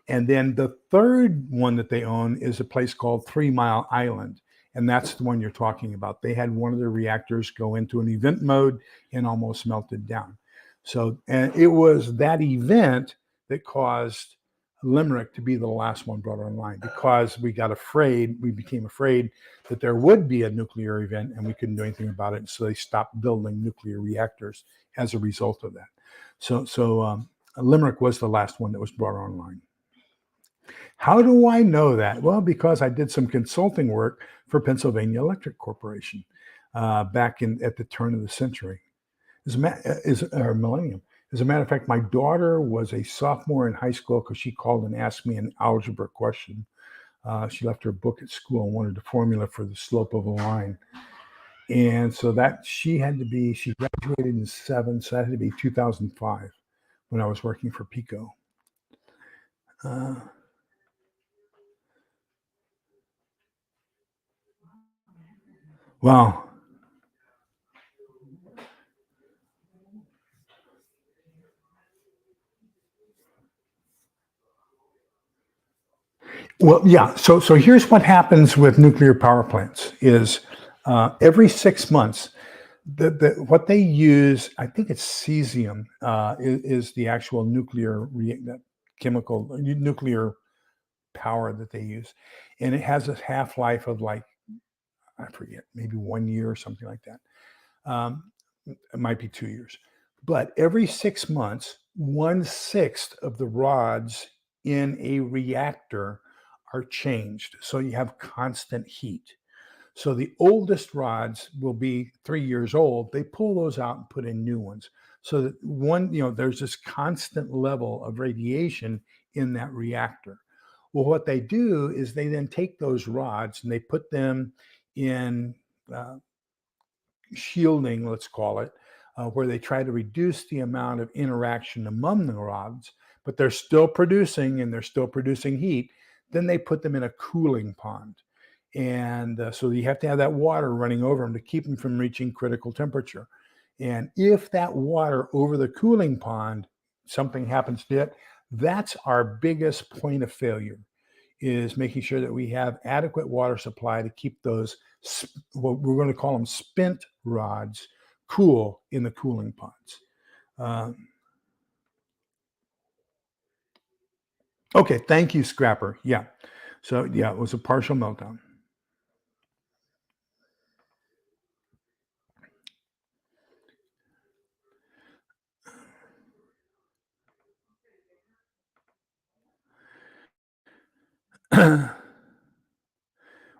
And then the third one that they own is a place called 3 Mile Island. And that's the one you're talking about. They had one of their reactors go into an event mode and almost melted down. So, and it was that event that caused Limerick to be the last one brought online, because we became afraid that there would be a nuclear event and we couldn't do anything about it. So they stopped building nuclear reactors as a result of that. So Limerick was the last one that was brought online. How do I know that? Well, because I did some consulting work for Pennsylvania Electric Corporation back at the turn of the century, or millennium. As a matter of fact, my daughter was a sophomore in high school because she called and asked me an algebra question. She left her book at school and wanted a formula for the slope of a line. And so she graduated in 7, so that had to be 2005 when I was working for PECO. Wow. Well, yeah. So here's what happens with nuclear power plants is every 6 months, What they use, I think it's cesium, is the actual chemical nuclear power that they use, and it has a half life of like I forget, maybe 1 year or something like that. Um, it might be 2 years, but every 6 months, 1/6 of the rods in a reactor are changed, so you have constant heat. So the oldest rods will be 3 years old. They pull those out and put in new ones. So that there's this constant level of radiation in that reactor. Well, what they do is they then take those rods and they put them in uh, shielding, let's call it, where they try to reduce the amount of interaction among the rods, but they're still producing and they're still producing heat. Then they put them in a cooling pond. And so you have to have that water running over them to keep them from reaching critical temperature. And if that water over the cooling pond, something happens to it, that's our biggest point of failure is making sure that we have adequate water supply to keep those, what we're going to call them spent rods, cool in the cooling ponds. Um, okay, thank you, Scrapper. Yeah. So, yeah, it was a partial meltdown.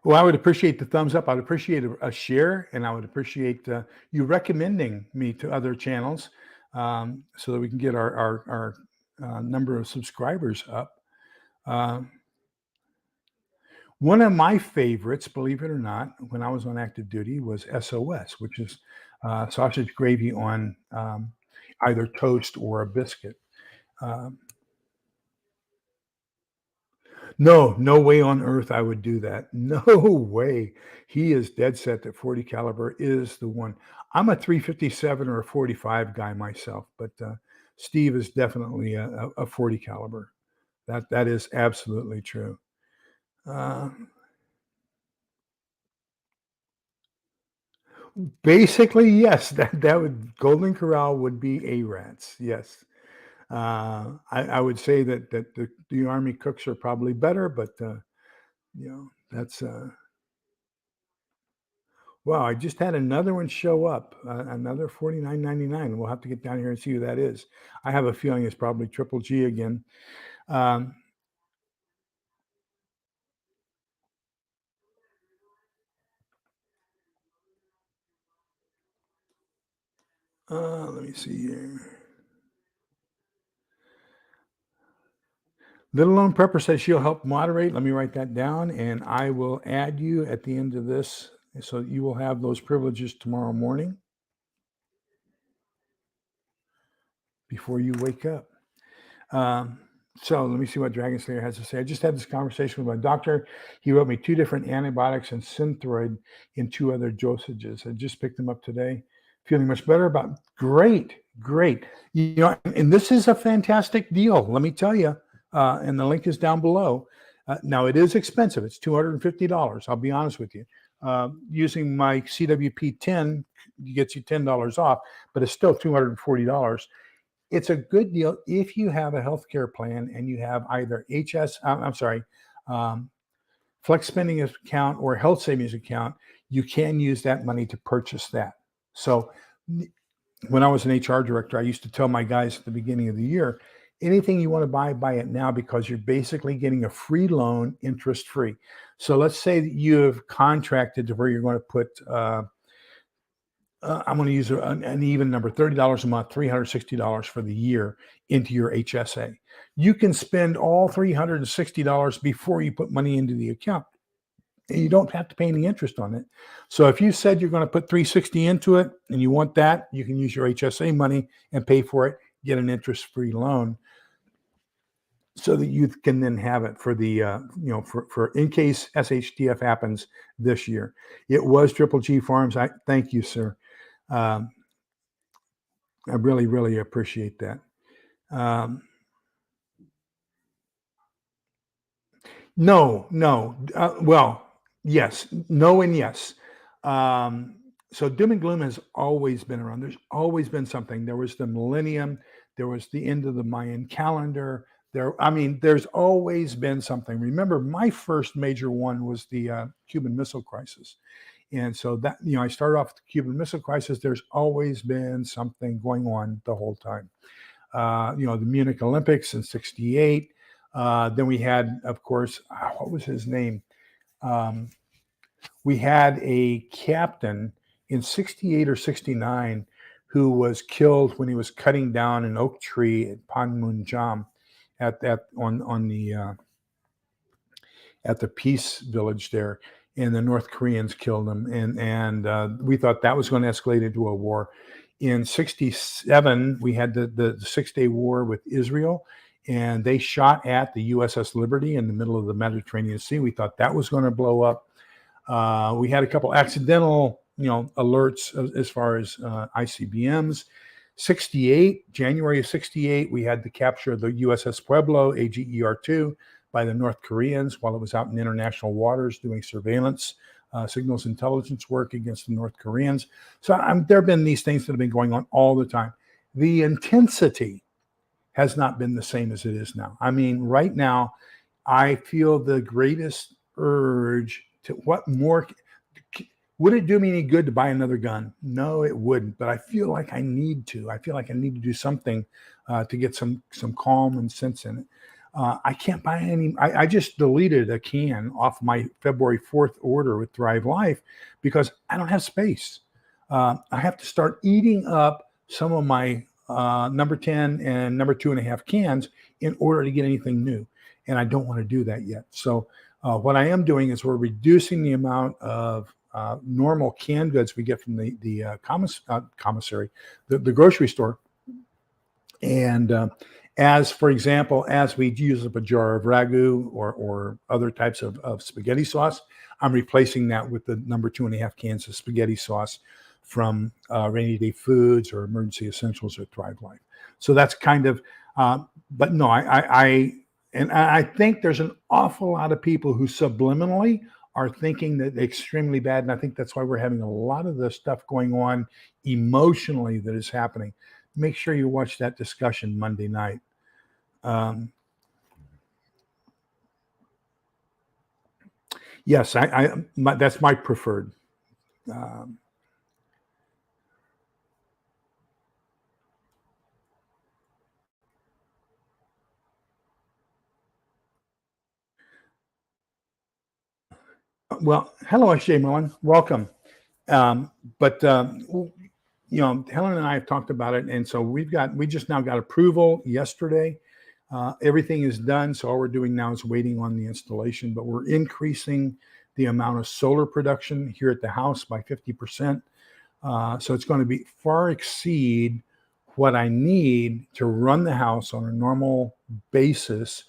Well, I would appreciate the thumbs up. I'd appreciate a share, and I would appreciate you recommending me to other channels so that we can get our number of subscribers up. Um, One of my favorites, believe it or not, when I was on active duty was SOS, which is sausage gravy on either toast or a biscuit. Um, no, no way on earth I would do that. No way. He is dead set that 40 caliber is the one. I'm a 357 or a 45 guy myself, but Steve is definitely a 40 caliber. That is absolutely true. Uh, Basically, yes, that would Golden Corral would be A-Rats, yes. I would say that the Army cooks are probably better, but, that's, wow, I just had another one show up, another 49.99. We'll have to get down here and see who that is. I have a feeling it's probably Triple G again. Um, let me see here. Little Lone Prepper says she'll help moderate. Let me write that down, and I will add you at the end of this so you will have those privileges tomorrow morning before you wake up. Um, so let me see what Dragon Slayer has to say. I just had this conversation with my doctor. He wrote me 2 different antibiotics and Synthroid in 2 other dosages. I just picked them up today. Feeling much better about great, great. And this is a fantastic deal. Let me tell you. And the link is down below. Now it is expensive. It's $250. I'll be honest with you. Using my CWP 10 gets you $10 off, but it's still $240. It's a good deal if you have a healthcare plan and you have either flex spending account or health savings account. You can use that money to purchase that. So when I was an HR director, I used to tell my guys at the beginning of the year, anything you want to buy it now because you're basically getting a free loan interest free. So let's say that you have contracted to where you're going to put I'm going to use an even number, $30 a month, $360 for the year into your HSA. You can spend all $360 before you put money into the account. And you don't have to pay any interest on it. So if you said you're going to put 360 into it and you want that, you can use your HSA money and pay for it, get an interest-free loan so that you can then have it for the for in case SHTF happens this year. It was Triple G Farms. I thank you, sir. Um, I really, really appreciate that. Um, no, no. Well, yes, no, and yes. Um, so doom and gloom has always been around. There's always been something. There was the millennium. There was the end of the Mayan calendar. I mean, there's always been something. Remember, my first major one was the Cuban Missile Crisis. And so that, I started off with the Cuban Missile Crisis. There's always been something going on the whole time. The Munich Olympics in '68. Then we had, of course, what was his name? We had a captain in '68 or '69 who was killed when he was cutting down an oak tree at Panmunjom at the Peace Village there, and the North Koreans killed him, and we thought that was going to escalate into a war. In '67, we had the 6-day war with Israel, and they shot at the USS Liberty in the middle of the Mediterranean Sea. We thought that was going to blow up. We had a couple accidental, alerts as far as ICBMs. January of '68, we had the capture of the USS Pueblo, AGER-2, by the North Koreans while it was out in international waters doing surveillance, signals intelligence work against the North Koreans. So there have been these things that have been going on all the time. The intensity has not been the same as it is now. I mean, right now, I feel the greatest urge to what more. Would it do me any good to buy another gun? No, it wouldn't. But I feel like I need to. I feel like I need to do something to get some calm and sense in it. I can't buy any. I just deleted a can off my February 4th order with Thrive Life because I don't have space. I have to start eating up some of my number 10 and number 2.5 cans in order to get anything new. And I don't want to do that yet. So what I am doing is we're reducing the amount of normal canned goods we get from the commissary, the grocery store. And as, for example, as we use up a jar of ragu or other types of spaghetti sauce, I'm replacing that with the number 2.5 cans of spaghetti sauce from Rainy Day Foods or Emergency Essentials or Thrive Life. So that's kind of, but no, I think there's an awful lot of people who subliminally are thinking that extremely bad. And I think that's why we're having a lot of the stuff going on emotionally that is happening. Make sure you watch that discussion Monday night. Yes, that's my preferred. Well, hello, SJ Mullen. Welcome. But Helen and I have talked about it, and so we just now got approval yesterday. Everything is done, so all we're doing now is waiting on the installation. But we're increasing the amount of solar production here at the house by 50%. So it's going to be far exceed what I need to run the house on a normal basis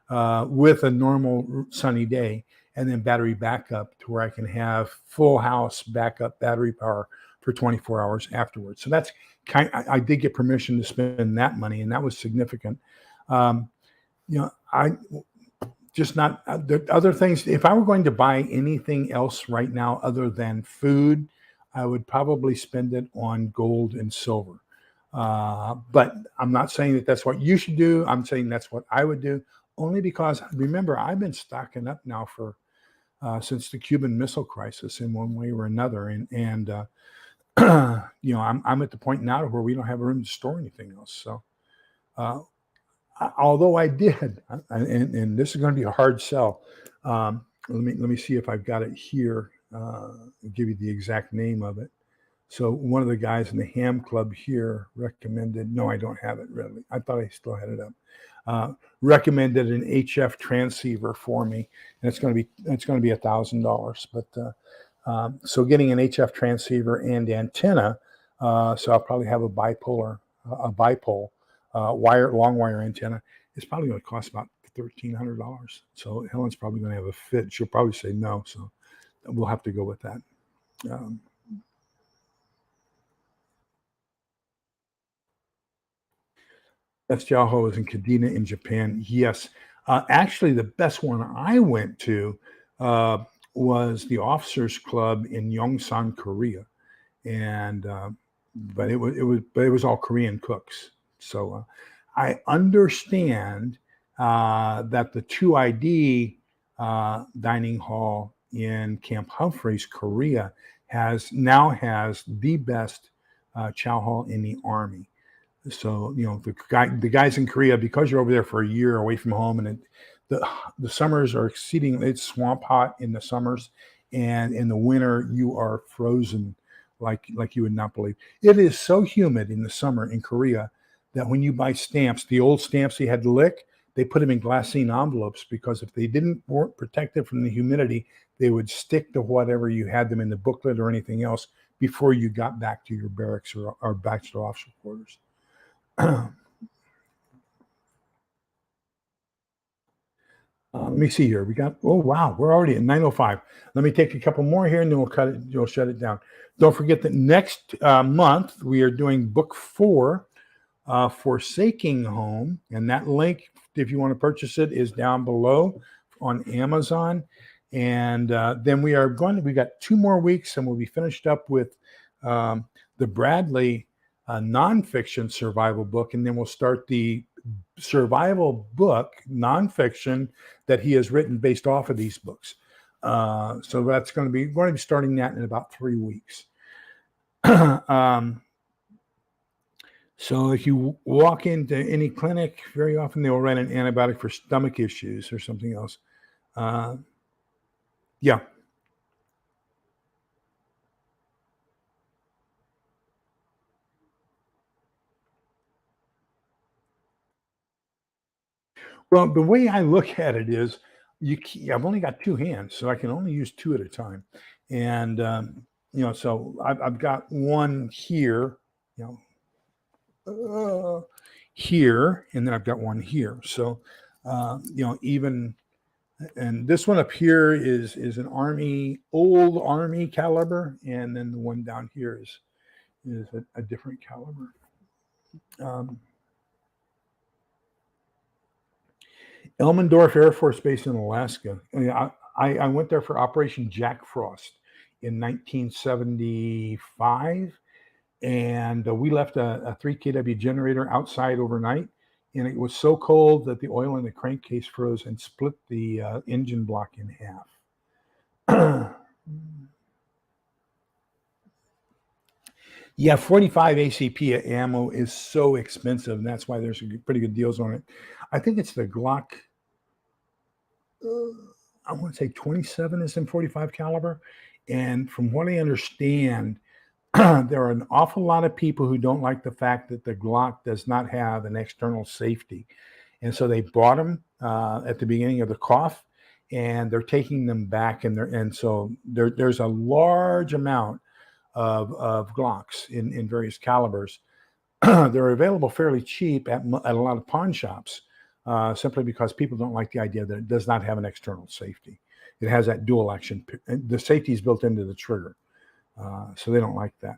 with a normal sunny day, and then battery backup to where I can have full house backup battery power for 24 hours afterwards. So that's I did get permission to spend that money, and that was significant. I just not the other things. If I were going to buy anything else right now other than food, I would probably spend it on gold and silver. But I'm not saying that that's what you should do. I'm saying that's what I would do, only because remember, I've been stocking up now for since the Cuban Missile Crisis in one way or another, and I'm at the point now where we don't have room to store anything else. So, although I did, and this is going to be a hard sell. Let me see if I've got it here. I'll give you the exact name of it. So one of the guys in the ham club here recommended. No, I don't have it really. I thought I still had it up. Recommended an HF transceiver for me, and it's going to be $1,000. But so getting an HF transceiver and antenna, so I'll probably have a bipole long wire antenna. It's probably going to cost about $1,300. So Helen's probably going to have a fit. She'll probably say no. So we'll have to go with that. Best Yahoo is in Kadena in Japan. Yes. Actually, the best one I went to was the Officers Club in Yongsan, Korea. and but it was all Korean cooks. So I understand that the 2ID dining hall in Camp Humphreys, Korea, now has the best chow hall in the Army. So the guys in Korea, because you're over there for a year away from home, and the summers are it's swamp hot in the summers, and in the winter you are frozen like you would not believe. It is so humid in the summer in Korea that when you buy stamps, the old stamps you had to lick, they put them in glassine envelopes, because if they weren't protected from the humidity, they would stick to whatever you had them in the booklet or anything else before you got back to your barracks or back to the officer quarters. Let me see here. Oh, wow, we're already at 9:05. Let me take a couple more here and then we'll cut it. You'll shut it down. Don't forget that next month we are doing book 4, Forsaking Home. And that link, if you want to purchase it, is down below on Amazon. And then we got 2 more weeks and we'll be finished up with the Bradley nonfiction survival book. And then we'll start the survival book, nonfiction, that he has written based off of these books. So that's going to be starting that in about 3 weeks. So if you walk into any clinic, very often they will write an antibiotic for stomach issues or something else. Yeah. Well, the way I look at it is, I've only got 2 hands, so I can only use 2 at a time. And so I've got one here, here, and then I've got one here. So even, and this one up here is an old Army caliber, and then the one down here is a different caliber. Elmendorf Air Force Base in Alaska. I went there for Operation Jack Frost in 1975, and we left a 3 kW generator outside overnight, and it was so cold that the oil in the crankcase froze and split the engine block in half. Yeah, 45 ACP ammo is so expensive, and that's why there's pretty good deals on it. I think it's the Glock. I want to say 27 is in 45 caliber, and from what I understand, there are an awful lot of people who don't like the fact that the Glock does not have an external safety, and so they bought them at the beginning of the cough, and they're taking them back, and so there's a large amount of Glocks in various calibers. They're available fairly cheap at a lot of pawn shops, simply because people don't like the idea that it does not have an external safety. It has that dual action. The safety is built into the trigger, so they don't like that.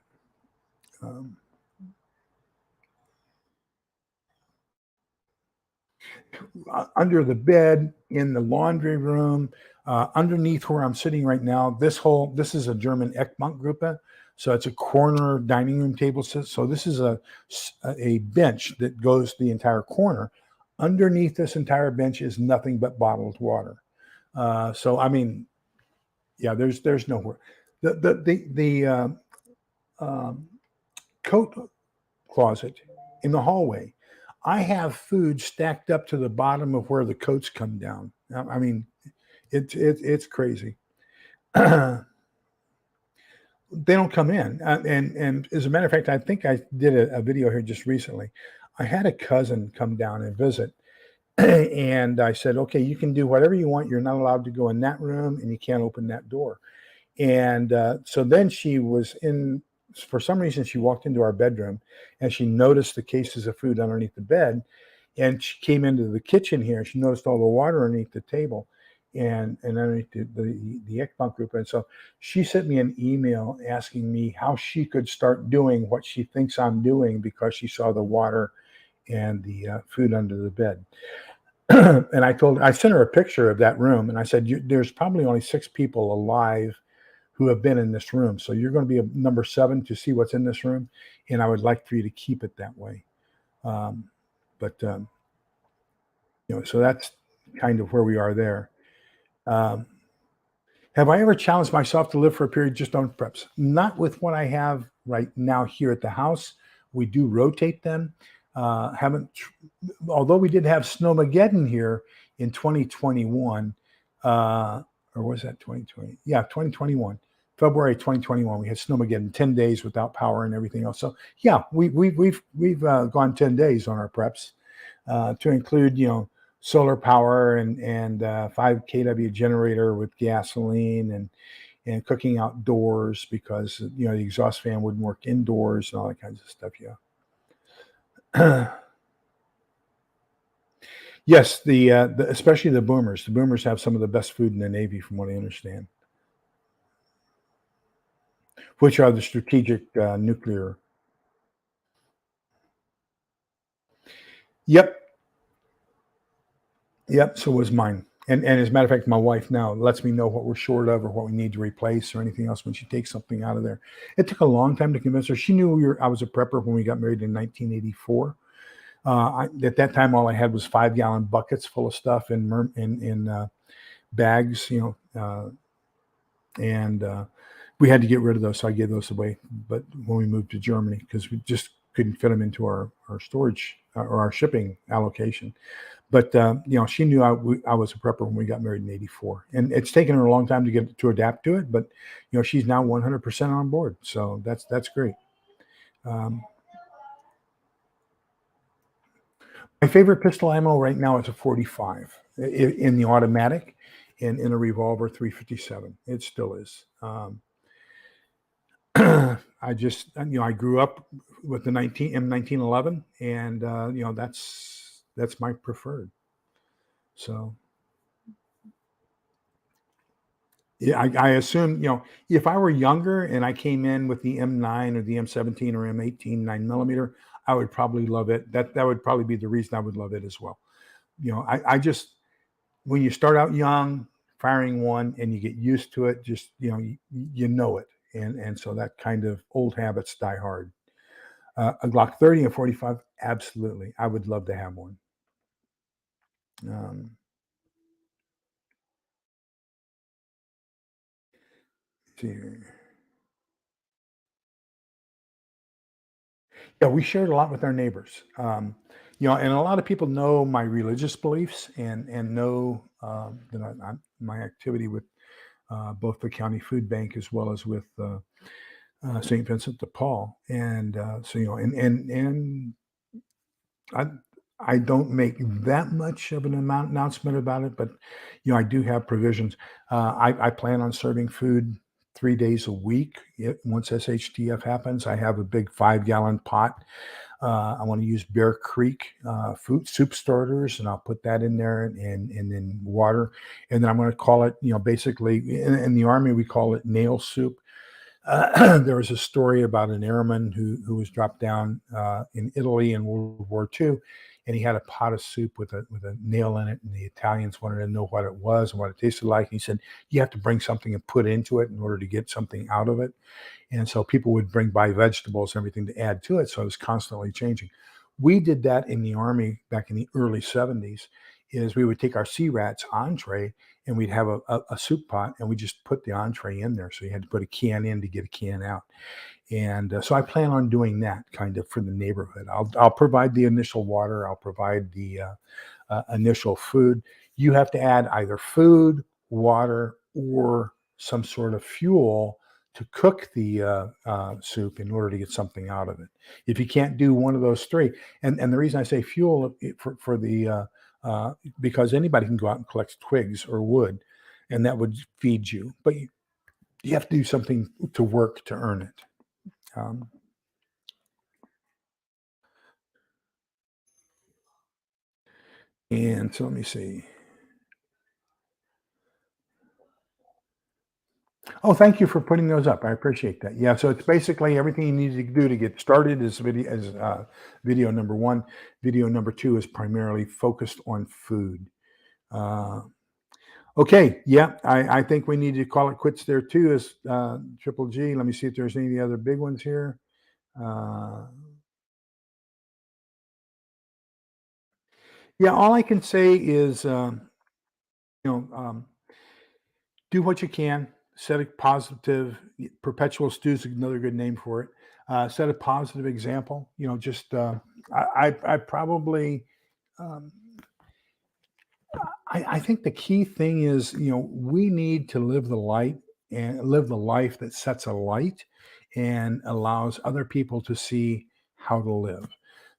Under the bed, in the laundry room, underneath where I'm sitting right now, this is a German Eckbankgruppe. So it's a corner dining room table. So this is a bench that goes the entire corner. Underneath this entire bench is nothing but bottled water. So I mean, yeah, there's nowhere. The coat closet in the hallway, I have food stacked up to the bottom of where the coats come down. I mean, it's crazy. They don't come in. And as a matter of fact, I think I did a video here just recently. I had a cousin come down and visit, and I said, okay, you can do whatever you want. You're not allowed to go in that room, and you can't open that door. And so then for some reason, she walked into our bedroom, and she noticed the cases of food underneath the bed. And she came into the kitchen here, and she noticed all the water underneath the table and underneath the Eckbankgruppe. And so she sent me an email asking me how she could start doing what she thinks I'm doing, because she saw the water and the food under the bed. And I sent her a picture of that room, and I said, there's probably only 6 people alive who have been in this room. So you're going to be a number 7 to see what's in this room, and I would like for you to keep it that way. But so that's kind of where we are there. Have I ever challenged myself to live for a period just on preps? Not with what I have right now here at the house. We do rotate them. Haven't, although we did have Snowmageddon here in 2021, or was that 2020? Yeah, 2021, February 2021. We had Snowmageddon, 10 days without power and everything else. So yeah, we've gone 10 days on our preps, to include solar power and 5 kW generator with gasoline and cooking outdoors because the exhaust fan wouldn't work indoors and all that kinds of stuff. Yeah. Yes, the especially the boomers. The boomers have some of the best food in the Navy, from what I understand, which are the strategic nuclear. Yep, yep. So was mine. And as a matter of fact, my wife now lets me know what we're short of or what we need to replace or anything else when she takes something out of there. It took a long time to convince her. She knew I was a prepper when we got married in 1984. At that time, all I had was 5-gallon buckets full of stuff in bags, and we had to get rid of those, so I gave those away. But when we moved to Germany, because we just couldn't fit them into our storage or our shipping allocation. But she knew I was a prepper when we got married in '84, and it's taken her a long time to get to adapt to it. But she's now 100% on board, so that's great. My favorite pistol ammo right now is a 45 in the automatic, and in a revolver 357. It still is. I just I grew up with the M1911, and that's my preferred. So yeah, I assume if I were younger and I came in with the M9 or the M17 or M18 9mm, I would probably love it. That would probably be the reason I would love it as well. I just, when you start out young, firing one and you get used to it, just you know it, and so that kind of old habits die hard. A Glock 30 and 45, absolutely, I would love to have one. Um, let's see here. Yeah, we shared a lot with our neighbors. And a lot of people know my religious beliefs and know that my activity with both the county food bank as well as with St. Vincent de Paul, and so and I I don't make that much of an announcement about it, but I do have provisions. I plan on serving food 3 days a week. Once SHTF happens, I have a big 5-gallon pot. I want to use Bear Creek food soup starters, and I'll put that in there and then water, and then I'm going to call it, basically in the Army we call it nail soup. There was a story about an airman who was dropped down in Italy in World War II, and he had a pot of soup with a nail in it, and the Italians wanted to know what it was and what it tasted like. And he said, "You have to bring something and put into it in order to get something out of it." And so people would bring by vegetables and everything to add to it. So it was constantly changing. We did that in the Army back in the early 70s, is we would take our Sea Rats entree and we'd have a soup pot and we just put the entree in there. So you had to put a can in to get a can out. And so I plan on doing that kind of for the neighborhood. I'll provide the initial water. I'll provide the initial food. You have to add either food, water, or some sort of fuel to cook the soup in order to get something out of it. If you can't do one of those three, and the reason I say fuel for the because anybody can go out and collect twigs or wood, and that would feed you, but you have to do something to work to earn it. Um, and so let me see. Oh, thank you for putting those up. I appreciate that. Yeah, so it's basically everything you need to do to get started is video number one. Video number two is primarily focused on food. Uh, Okay, yeah, I think we need to call it quits there too. As Triple G. Let me see if there's any other big ones here. Uh, yeah, all I can say is, you know, do what you can. Set a positive. Perpetual stew is another good name for it. Set a positive example. Just I probably. Um, I think the key thing is, we need to live the light and live the life that sets a light and allows other people to see how to live.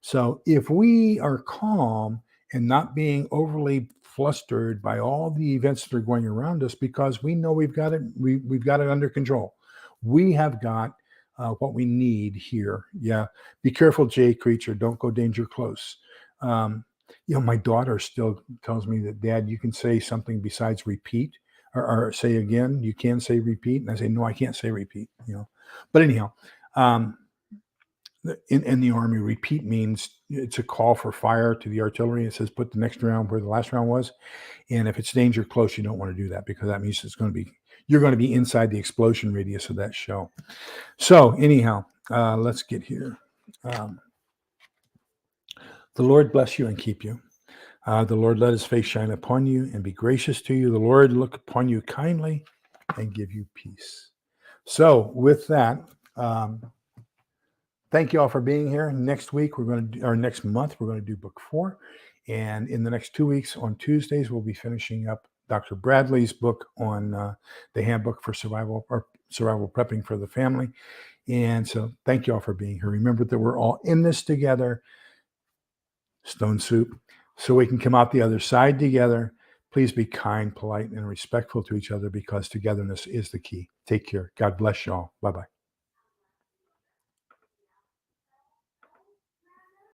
So if we are calm and not being overly flustered by all the events that are going around us, because we know we've got it under control. We have got what we need here. Yeah. Be careful, Jay creature. Don't go danger close. Um, my daughter still tells me that, Dad, you can say something besides repeat or say again. You can say repeat. And I say, no, I can't say repeat. But anyhow, um, in the Army, repeat means it's a call for fire to the artillery. It says put the next round where the last round was. And if it's danger close, you don't want to do that because that means you're going to be inside the explosion radius of that shell. So anyhow, let's get here. The Lord bless you and keep you. The Lord let his face shine upon you and be gracious to you. The Lord look upon you kindly and give you peace. So with that, thank you all for being here. Next week, next month, we're going to do book 4. And in the next 2 weeks on Tuesdays, we'll be finishing up Dr. Bradley's book on the handbook for survival prepping for the family. And so thank you all for being here. Remember that we're all in this together. Stone soup, so we can come out the other side together. Please be kind, polite, and respectful to each other because togetherness is the key. Take care. God bless y'all. Bye-bye.